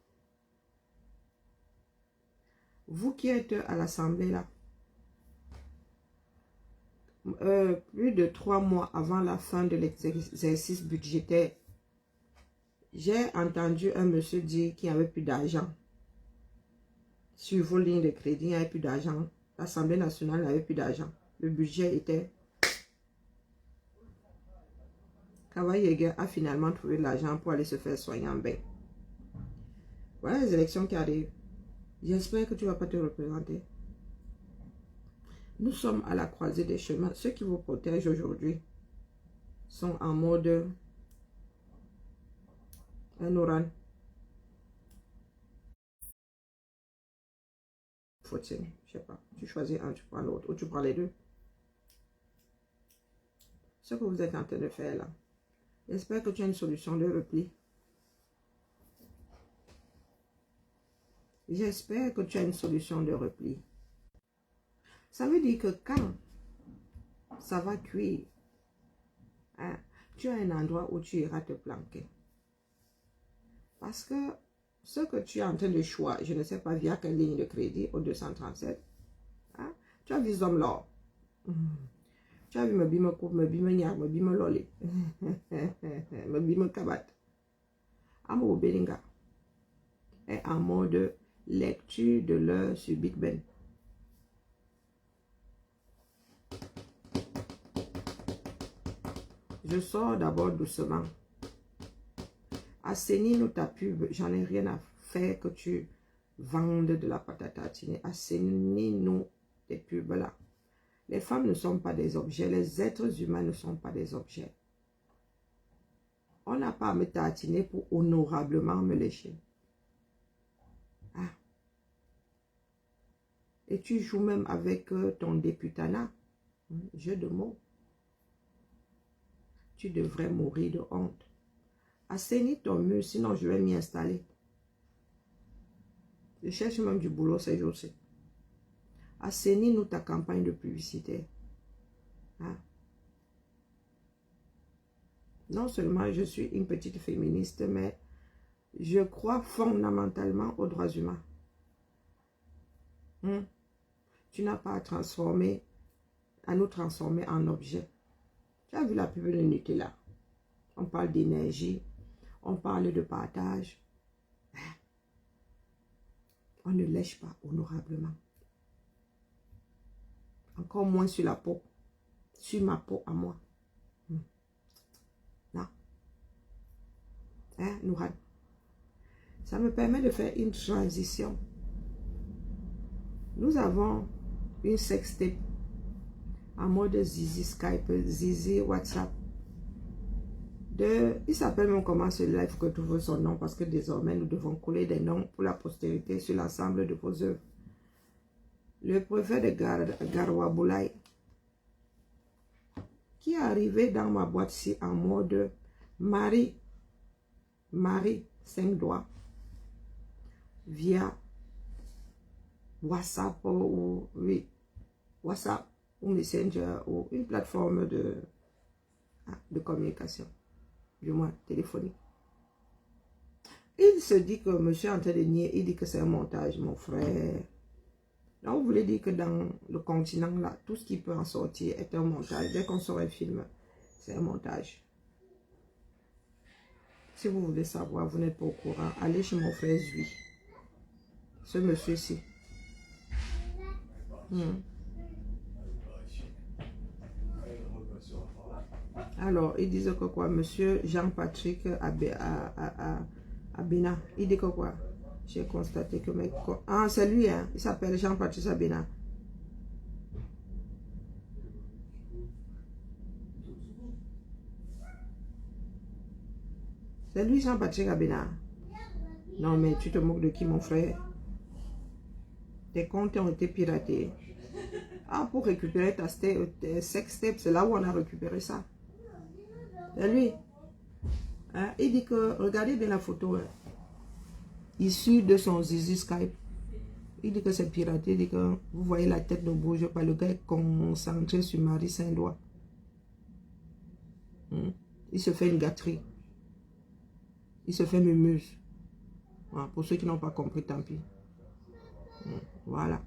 Vous qui êtes à l'Assemblée, là, plus de 3 mois avant la fin de l'exercice budgétaire, j'ai entendu un monsieur dire qu'il n'y avait plus d'argent. Sur vos lignes de crédit, il n'y avait plus d'argent. L'Assemblée nationale n'avait plus d'argent. Le budget était... Kawai a finalement trouvé de l'argent pour aller se faire soigner en bain. Voilà les élections qui arrivent. J'espère que tu ne vas pas te représenter. Nous sommes à la croisée des chemins. Ceux qui vous protègent aujourd'hui sont en mode un oran. Faut-il, je sais pas. Tu choisis un, tu prends l'autre. Ou tu prends les deux. Ce que vous êtes en train de faire là. J'espère que tu as une solution de repli. J'espère que tu as une solution de repli. Ça veut dire que quand ça va cuire, hein, tu as un endroit où tu iras te planquer. Parce que ce que tu es en train de choisir, je ne sais pas via quelle ligne de crédit, au 237, hein, tu as vu Zom Lor. Tu as vu me bime coupe, me bime nyar, me bime lolé, me bime kabat. Amo Belinga est en mode lecture de l'heure sur Big Ben. Je sors d'abord doucement. Assainis-nous ta pub. J'en ai rien à faire que tu vendes de la pâte à tartiner. Assainis-nous tes pubs là. Les femmes ne sont pas des objets. Les êtres humains ne sont pas des objets. On n'a pas à me tartiner pour honorablement me lécher. Ah. Et tu joues même avec ton députanat. Jeu de mots. Tu devrais mourir de honte. Assainis ton mur, sinon je vais m'y installer. Je cherche même du boulot ces jours-ci. Assainis-nous ta campagne de publicité. Ah. Non seulement je suis une petite féministe, mais je crois fondamentalement aux droits humains. Tu n'as pas à nous transformer en objet. Tu as vu la pub de Nutella? On parle d'énergie, on parle de partage. On ne lèche pas honorablement. Encore moins sur la peau. Sur ma peau à moi. Non. Nourad. Ça me permet de faire une transition. Nous avons une sextape en mode Zizi Skype, Zizi WhatsApp. Il s'appelle même comment ce live que tu veux son nom parce que désormais nous devons coller des noms pour la postérité sur l'ensemble de vos œuvres. Le préfet de Garoua Boulaye qui est arrivé dans ma boîte-ci en mode Marie 5 doigts via WhatsApp ou WhatsApp ou Messenger ou une plateforme de communication, du moins téléphonique. Il se dit que monsieur est en train de nier, il dit que c'est un montage, mon frère. Donc vous voulez dire que dans le continent là, tout ce qui peut en sortir est un montage. Dès qu'on sort un film, c'est un montage. Si vous voulez savoir, vous n'êtes pas au courant, allez chez mon frère Zui. Ce monsieur-ci. Alors, il disait que quoi? Monsieur Jean-Patrick Abena. Il dit que quoi? J'ai constaté que mec... Ah, c'est lui, hein? Il s'appelle Jean-Patrick Abena. C'est lui, Jean-Patrick Abena. Non, mais tu te moques de qui, mon frère? Tes comptes ont été piratés. Ah, pour récupérer ta sextape, c'est là où on a récupéré ça. C'est lui. Hein? Il dit que, regardez bien la photo, hein, issue de son Zizi Skype. Il dit que c'est piraté. Il dit que vous voyez la tête ne bouge pas. Le gars est concentré sur Marie 5 doigts. Il se fait une gâterie. Il se fait mumuse. Voilà, pour ceux qui n'ont pas compris, tant pis. Voilà.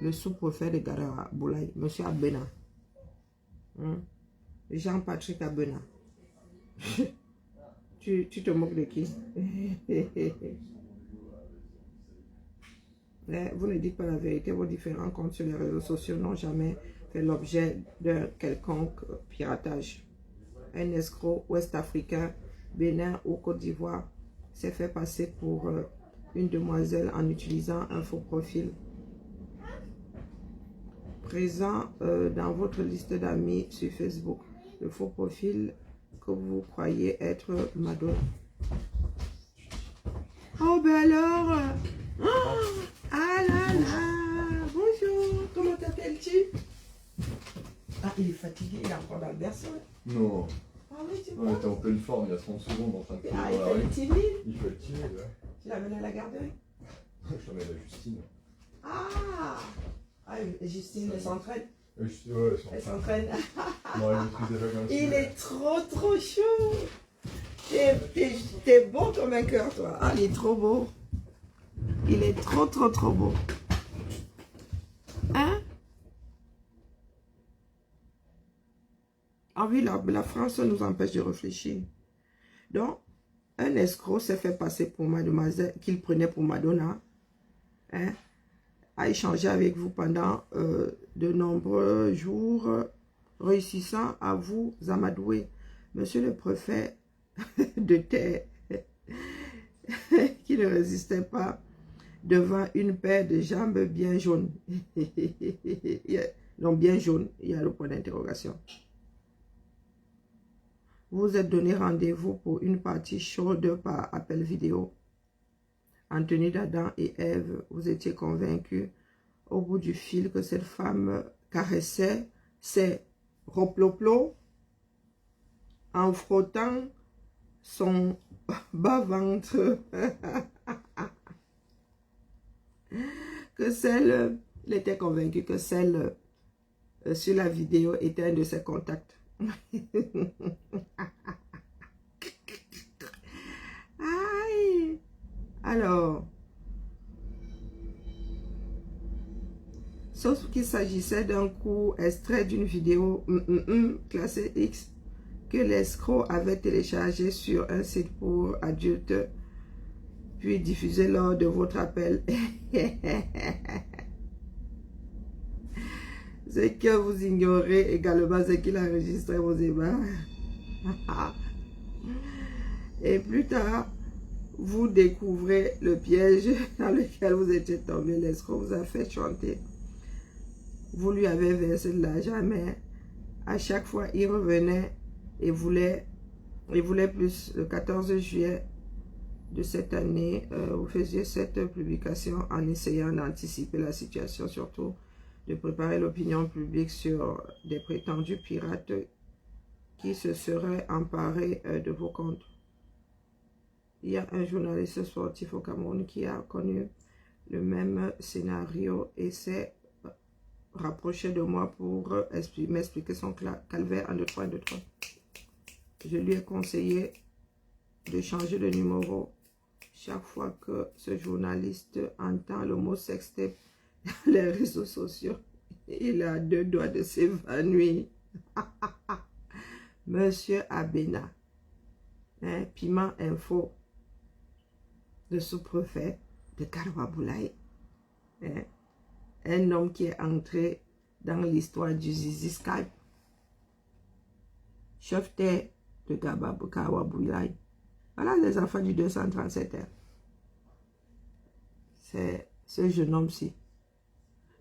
Le sous-préfet de Garoua Boulaye, monsieur Abena. Jean-Patrick Abena. tu te moques de qui? Vous ne dites pas la vérité. Vos différents comptes sur les réseaux sociaux n'ont jamais fait l'objet d'un quelconque piratage. Un escroc ouest-africain, Bénin ou Côte d'Ivoire s'est fait passer pour une demoiselle en utilisant un faux profil. Présent dans votre liste d'amis sur Facebook. Le faux profil que vous croyez être Madonna. Oh ben alors ah là là. Bonjour. Comment t'appelles-tu? Ah, il est fatigué, il est encore dans le berceau. Non. Ah oui, tu On vois. était en pleine forme il y a 30 secondes en train de courir Ah, dans la rue. il fait le timide. Il fait le timide, ouais. Tu l'amènes à la garderie? Je l'emmène à Justine. Ah, Justine, elle s'entraîne. Ouais, Elle s'entraîne. Bon, elle maîtrise déjà comme Il est trop chaud. T'es beau comme un cœur, toi. Ah, il est trop beau. Il est trop beau. Hein? Ah oui, la France nous empêche de réfléchir. Donc, un escroc s'est fait passer pour mademoiselle, qu'il prenait pour Madonna, hein, a échangé avec vous pendant de nombreux jours, réussissant à vous amadouer. Monsieur le préfet de terre, qui ne résistait pas devant une paire de jambes bien jaunes. Non, bien jaune, il y a le point d'interrogation. Vous êtes donné rendez-vous pour une partie chaude par appel vidéo. En tenue d'Adam et Ève, vous étiez convaincus au bout du fil que cette femme caressait ses roploplos en frottant son bas-ventre. Que celle, il était convaincu que celle sur la vidéo était un de ses contacts. Aïe. Alors, sauf qu'il s'agissait d'un court extrait d'une vidéo classée X que l'escroc avait téléchargé sur un site pour adultes, puis diffusé lors de votre appel. Ce que vous ignorez également, c'est qu'il a enregistré vos ébats. Et plus tard, vous découvrez le piège dans lequel vous étiez tombé. L'escroc vous a fait chanter. Vous lui avez versé de l'argent, mais à chaque fois, il revenait et voulait plus. Le 14 juillet de cette année, vous faisiez cette publication en essayant d'anticiper la situation, surtout de préparer l'opinion publique sur des prétendus pirates qui se seraient emparés de vos comptes. Il y a un journaliste sportif au Cameroun qui a connu le même scénario et s'est rapproché de moi pour m'expliquer son calvaire en 2, 3, 2, 3. Je lui ai conseillé de changer de numéro chaque fois que ce journaliste entend le mot sextape dans les réseaux sociaux. Il a 2 doigts de s'évanouir. Monsieur Abena, hein, Piment Info, le sous-préfet de Karawaboulaye, hein, un homme qui est entré dans l'histoire du Zizi Skype, chef de Karawaboulaye. Voilà les enfants du 237. C'est ce jeune homme-ci.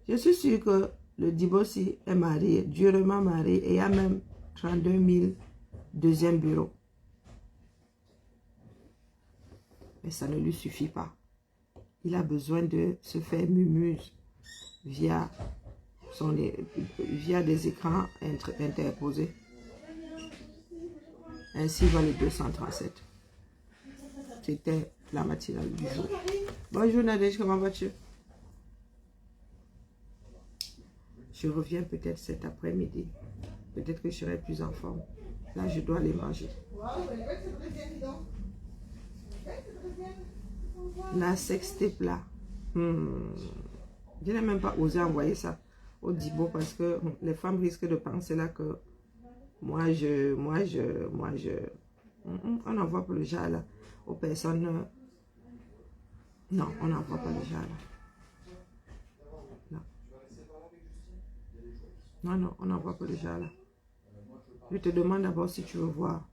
Je suis sûr que le Dibossi est marié, durement marié, et il y a même 32 000 deuxième bureau. Mais ça ne lui suffit pas. Il a besoin de se faire mumuse via des écrans interposés. Ainsi va le 237. C'était la matinale du jour. Bonjour Nadège, comment vas-tu? Je reviens peut-être cet après-midi. Peut-être que je serai plus en forme. Là, je dois aller manger. La sextape là. Je n'ai même pas osé envoyer ça au Dibo parce que les femmes risquent de penser là que moi je on n'envoie pas le genre là aux personnes. Non, on n'envoie pas le genre là. Non, on n'envoie pas le genre là. Je te demande d'abord si tu veux voir.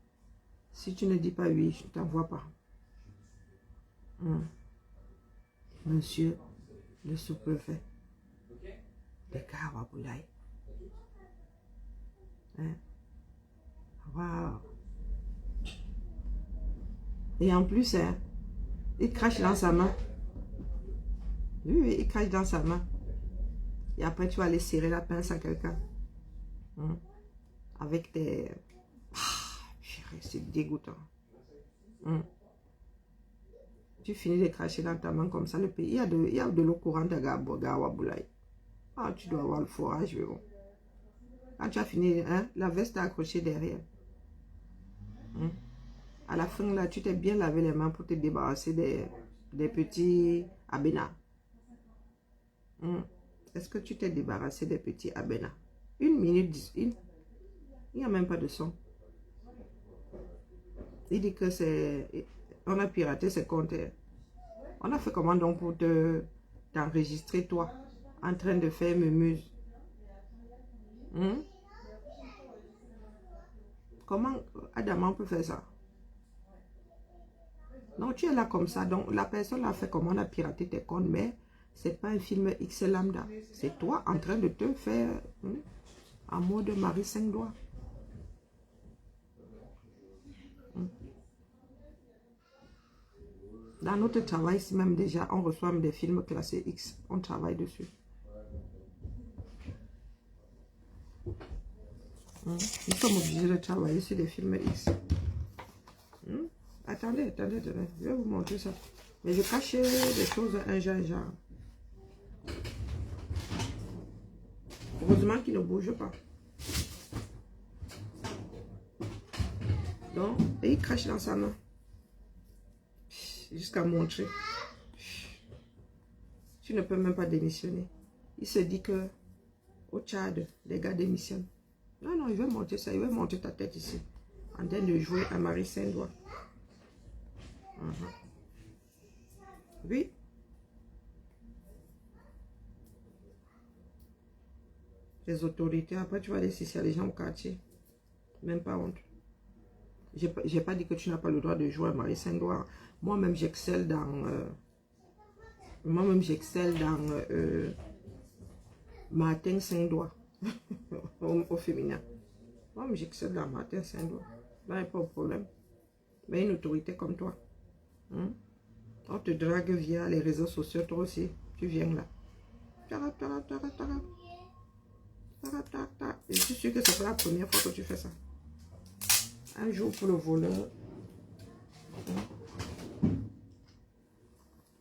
Si tu ne dis pas oui, je ne t'envoie pas. Monsieur le sous-préfet de Karawaboulaye. Hein? Waouh! Et en plus, hein, il crache dans sa main. Oui, il crache dans sa main. Et après, tu vas aller serrer la pince à quelqu'un. Avec des... c'est dégoûtant. Tu finis de cracher dans ta main comme ça, le pays. Il y a de l'eau courante à Karawaboulaye. Ah, tu dois avoir le forage, mais bon. Quand tu as fini, hein, la veste est accrochée derrière. À la fin, là, tu t'es bien lavé les mains pour te débarrasser des petits abénas. Est-ce que tu t'es débarrassé des petits abénas? 1 minute, il n'y a même pas de son. Il dit que c'est... On a piraté ses comptes. On a fait comment donc pour t'enregistrer toi en train de faire mumuse? Comment Adama peut faire ça? Non, tu es là comme ça. Donc, la personne a fait comment on a piraté tes comptes, mais c'est pas un film X lambda. C'est toi en train de te faire en mode Marie 5 doigts. Dans notre travail, si même déjà, on reçoit des films classés X. On travaille dessus. Nous sommes obligés de travailler sur des films X. Attendez. Je vais vous montrer ça. Mais je cache des choses un genre. Heureusement qu'il ne bouge pas. Donc, et il crache dans sa main. Jusqu'à montrer. Tu ne peux même pas démissionner. Il se dit que au Tchad, les gars démissionnent. Non, il veut monter ça. Il veut monter ta tête ici. En train de jouer à Marie Saint-Doigt. Oui. Les autorités, après tu vas laisser ça les gens au quartier. Même pas honte. J'ai pas dit que tu n'as pas le droit de jouer à Marie Saint-Doigt. Moi-même, j'excelle dans... Martin Saint-Doigt. au féminin. Moi-même, j'excelle dans Martin Saint-Doigt. Là, il n'y a pas de problème. Mais une autorité comme toi. On te drague via les réseaux sociaux, toi aussi. Tu viens là. Je suis sûre que c'est pas la première fois que tu fais ça. Un jour pour le voleur.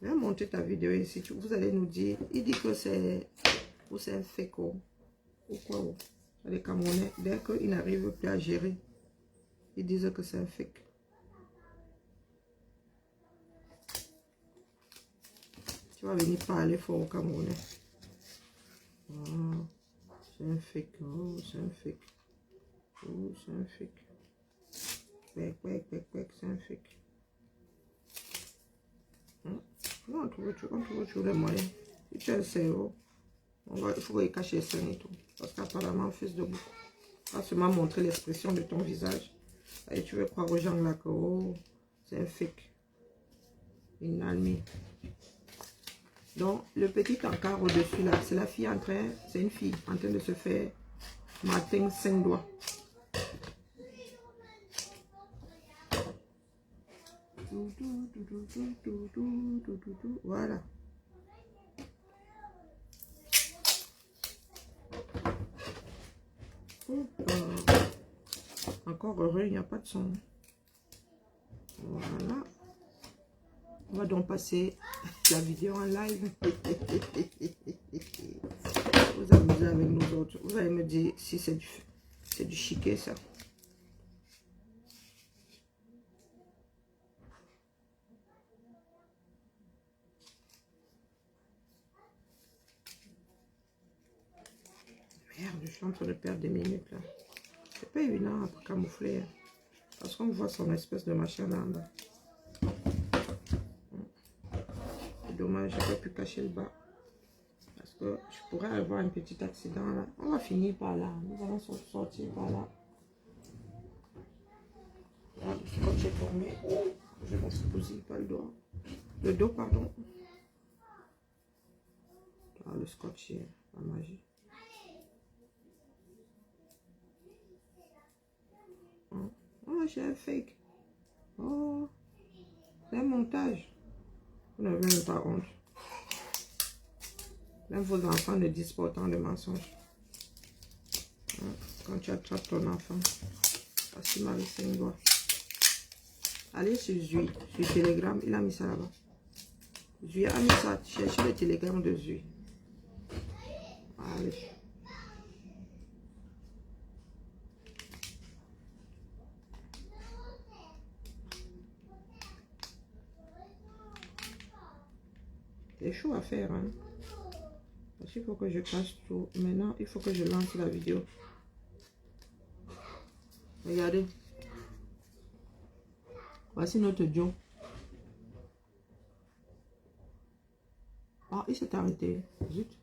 Je vais monter ta vidéo ici. Vous allez nous dire. Il dit que c'est un fake ou quoi. Les Camerounais, dès qu'ils n'arrivent plus à gérer, ils disent que c'est un fake. Tu vas venir parler fort aux Camerounais. Oh, c'est un fake. Oh, c'est un fake. Oh, c'est un fake. C'est un fake. On trouve toujours les moyens. Si tu as le cerveau, il faut cacher les scènes et tout. Parce qu'apparemment, fils de beaucoup. Pas seulement montrer l'expression de ton visage. Et tu veux croire aux gens là que oh, c'est un fake. Une almie. Donc, le petit encart au-dessus là, c'est la fille en train, c'est une fille en train de se faire Martin 5 doigts. Voilà. Encore heureux, il n'y a pas de son. Voilà. On va donc passer la vidéo en live. Vous amusez avec nous autres. Vous allez me dire si c'est du chiquet ça. Merde, je suis en train de perdre des minutes là. C'est pas évident pour camoufler. Parce qu'on voit son espèce de machin là en bas. C'est dommage, je ne peux plus cacher le bas. Parce que je pourrais avoir un petit accident là. On va finir par là. Nous allons sortir par là. Voilà, le scotch est tombé. Je vais se poser pas le doigt. Le dos, pardon. Ah, le scotch est la magie. Oh, j'ai un fake. Oh, c'est un montage. Vous n'avez même pas honte. Même vos enfants ne disent pas autant de mensonges. Quand tu attrapes ton enfant, voici Marie Saint-Doigt. Allez sur Zui, sur Telegram, il a mis ça là-bas. Zui a mis ça, cherchez le Telegram de Zui. Allez. C'est chaud à faire, hein. Parce qu'il faut que je cache tout. Maintenant, il faut que je lance la vidéo. Regardez. Voici notre Joe. Ah, il s'est arrêté. Zut.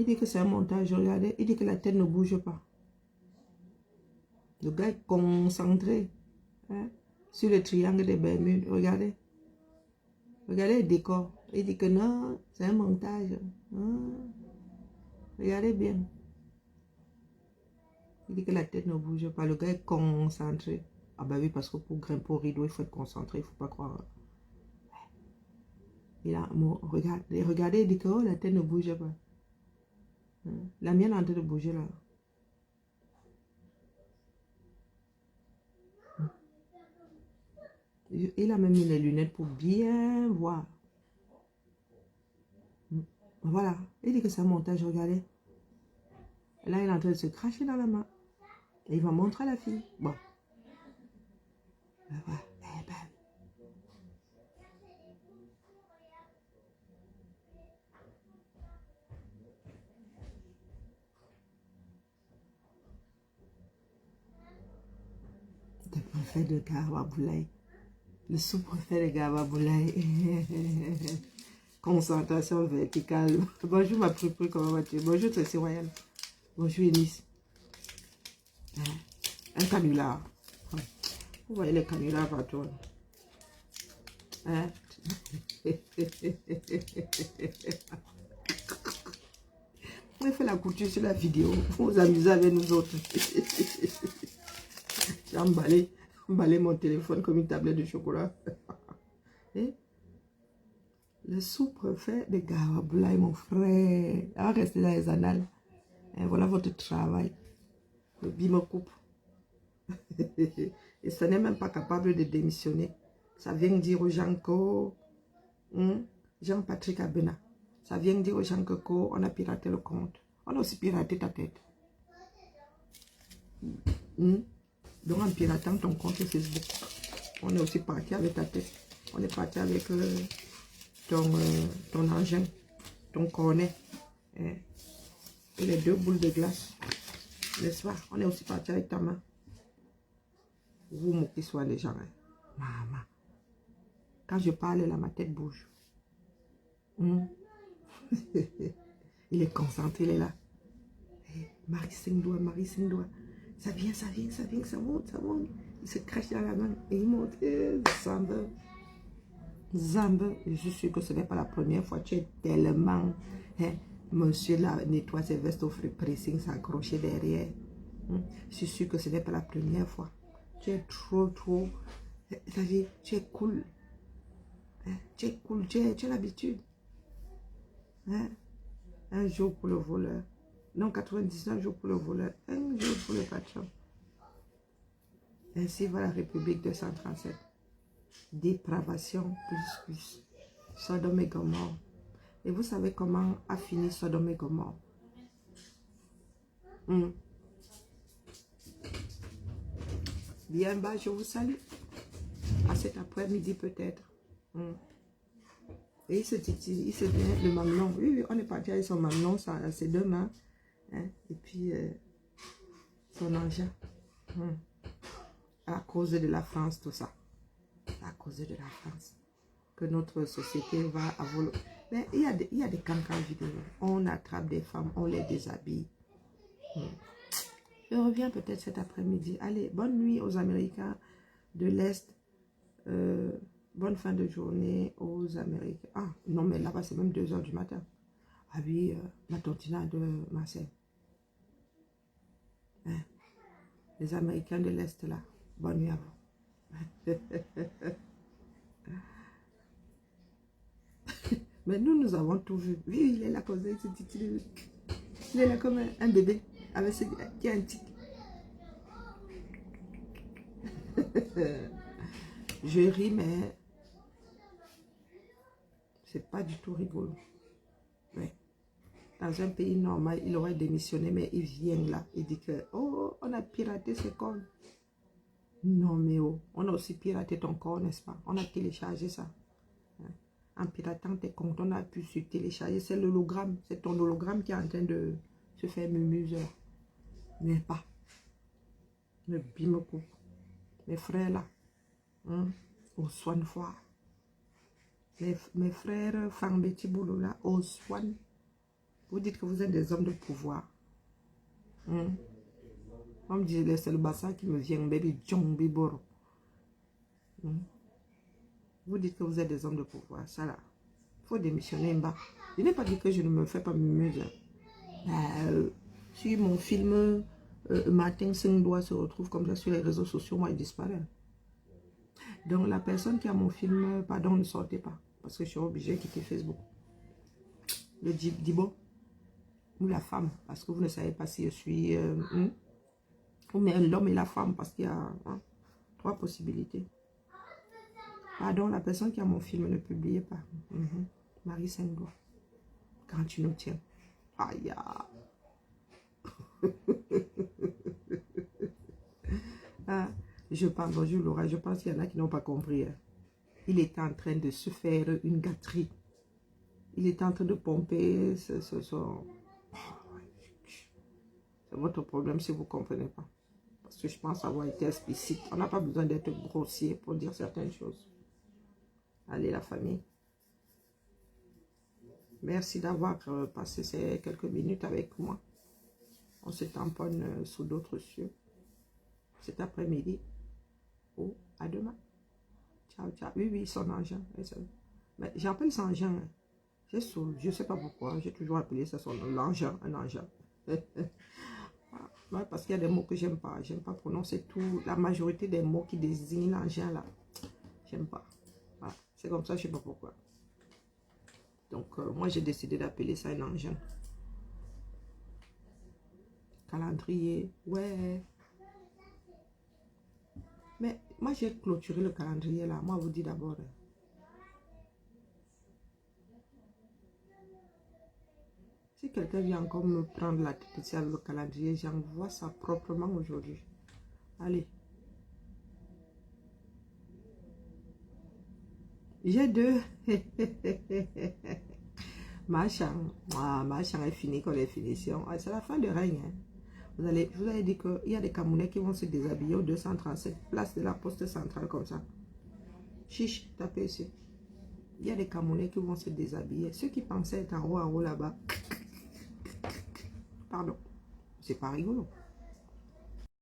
Il dit que c'est un montage, regardez. Il dit que la tête ne bouge pas. Le gars est concentré, hein, sur le triangle des Bermudes. Regardez. Regardez le décor. Il dit que non, c'est un montage. Regardez bien. Il dit que la tête ne bouge pas. Le gars est concentré. Ah bah oui, parce que pour grimper au rideau, il faut être concentré. Il ne faut pas croire. Et là, regardez, il dit que oh, la tête ne bouge pas. La mienne est en train de bouger là. Il a même mis les lunettes pour bien voir. Voilà. Il dit que c'est un montage, regardez. Là, il est en train de se cracher dans la main. Et il va montrer à la fille. Bon. Voilà. Eh ben. Le préfet de Gawaboulaye. Le sous-préfet de Gawaboulaye. Concentration verticale. Bonjour ma prupru, comment vas-tu? Bonjour Tracy Royal. Bonjour Eunice. Un canular. Vous voyez les canulars partout. Hein? On fait la couture sur la vidéo. Vous vous amusez avec nous autres. J'ai emballé mon téléphone comme une tablette de chocolat. Et le sous-préfet de Gawaboulaye, mon frère. On va rester dans les annales. Et voilà votre travail. Le bim coupe. Et ça n'est même pas capable de démissionner. Ça vient dire aux gens que Jean-Patrick Abena. Ça vient dire aux gens que on a piraté le compte. On a aussi piraté ta tête. Donc en piratant ton compte Facebook, on est aussi parti avec ta tête. On est parti avec ton engin, ton cornet. Et les 2 boules de glace. N'est-ce pas? On est aussi parti avec ta main. Vous moquez soit les gens. Hein. Maman. Quand je parle là, ma tête bouge. Il est concentré, il est là. Hey, Marie Singdoua. Ça vient, ça monte. Il se crache dans la main et il monte. Zambe. Je suis sûre que ce n'est pas la première fois. Tu es tellement... Hein, monsieur là nettoie ses vestes au free pressing, s'accrocher derrière. Je suis sûre que ce n'est pas la première fois. Tu es trop... Ça veut dire, tu es cool. Hein? Tu es cool, tu as l'habitude. Hein? Un jour pour le voleur. Non, 99 jours pour le voleur. Un jour pour le patron. Ainsi va la République 237. Dépravation plus. Sodome et Gomorrhe. Et vous savez comment a fini Sodome et Gomorrhe? Bien bas, je vous salue. À cet après-midi peut-être. Et il se dit le mamelon. Oui, on est parti avec son mamelon, ses 2 mains. Hein? Et puis, son engin. À cause de la France, tout ça. À cause de la France. Que notre société va avoir... Mais il y a des cancans vidéo. On attrape des femmes, on les déshabille. Je reviens peut-être cet après-midi. Allez, bonne nuit aux Américains de l'Est. Bonne fin de journée aux Américains. Ah, non, mais là-bas, c'est même 2 h du matin. Ah oui, ma tontina de Marseille. Hein? Les Américains de l'Est, là. Bonne nuit à vous. Mais nous avons tout vu. Oui, il est là comme ça. Il est là comme un bébé. Avec ce qui a un tic. Je ris, mais c'est pas du tout rigolo. Ouais. Dans un pays normal, il aurait démissionné, mais il vient là. Il dit que, oh, on a piraté ce compte. Non, mais oh, on a aussi piraté ton corps, n'est-ce pas? On a téléchargé ça. En piratant tes comptes, on a pu se télécharger. C'est l'hologramme. C'est ton hologramme qui est en train de se faire mumuseur. Mais pas. Le bimoko. Mes frères là. Au soin foire. Mes frères Fambeti Boulou là. Au soin. Vous dites que vous êtes des hommes de pouvoir. On me dit, c'est le bassin qui me vient, baby John Biboro. Vous dites que vous êtes des hommes de pouvoir. Ça là, il faut démissionner. Je n'ai pas dit que je ne me fais pas m'amuser. Si mon film Martin Singdois se retrouve comme ça sur les réseaux sociaux, moi il disparaît. Donc la personne qui a mon film, pardon, ne sortez pas. Parce que je suis obligée de quitter Facebook. Le Dibo ou la femme, parce que vous ne savez pas si je suis... ou mais l'homme et la femme, parce qu'il y a 3 possibilités. Pardon, la personne qui a mon film, ne publiez pas. Marie Singdois. Quand tu nous tiens. Aïe. Je parle, bonjour Laura, je pense qu'il y en a qui n'ont pas compris. Il était en train de se faire une gâterie. Il était en train de pomper son... C'est votre problème si vous ne comprenez pas. Parce que je pense avoir été explicite. On n'a pas besoin d'être grossier pour dire certaines choses. Allez la famille. Merci d'avoir passé ces quelques minutes avec moi. On se tamponne sous d'autres cieux. Cet après-midi. Oh, à demain. Ciao, ciao. Oui, son engin. Mais j'appelle ça engin. Je ne sais pas pourquoi. J'ai toujours appelé ça son engin, un engin. Ouais, parce qu'il y a des mots que j'aime pas. J'aime pas prononcer tout. La majorité des mots qui désignent l'engin là. J'aime pas. Voilà. C'est comme ça, je sais pas pourquoi. Donc, moi, j'ai décidé d'appeler ça un engin. Calendrier. Ouais. Mais moi, j'ai clôturé le calendrier là. Moi, vous dis d'abord. Si quelqu'un vient encore me prendre la tête ici avec le calendrier, j'envoie ça proprement aujourd'hui. Allez. J'ai 2. Machin. Machin est fini comme les finitions. C'est la fin de règne. Hein. Je vous avais dit qu'il y a des Camerounais qui vont se déshabiller au 237, place de la poste centrale comme ça. Chiche, tapez ici. Il y a des Camerounais qui vont se déshabiller. Ceux qui pensaient être en haut là-bas. Pardon. C'est pas rigolo.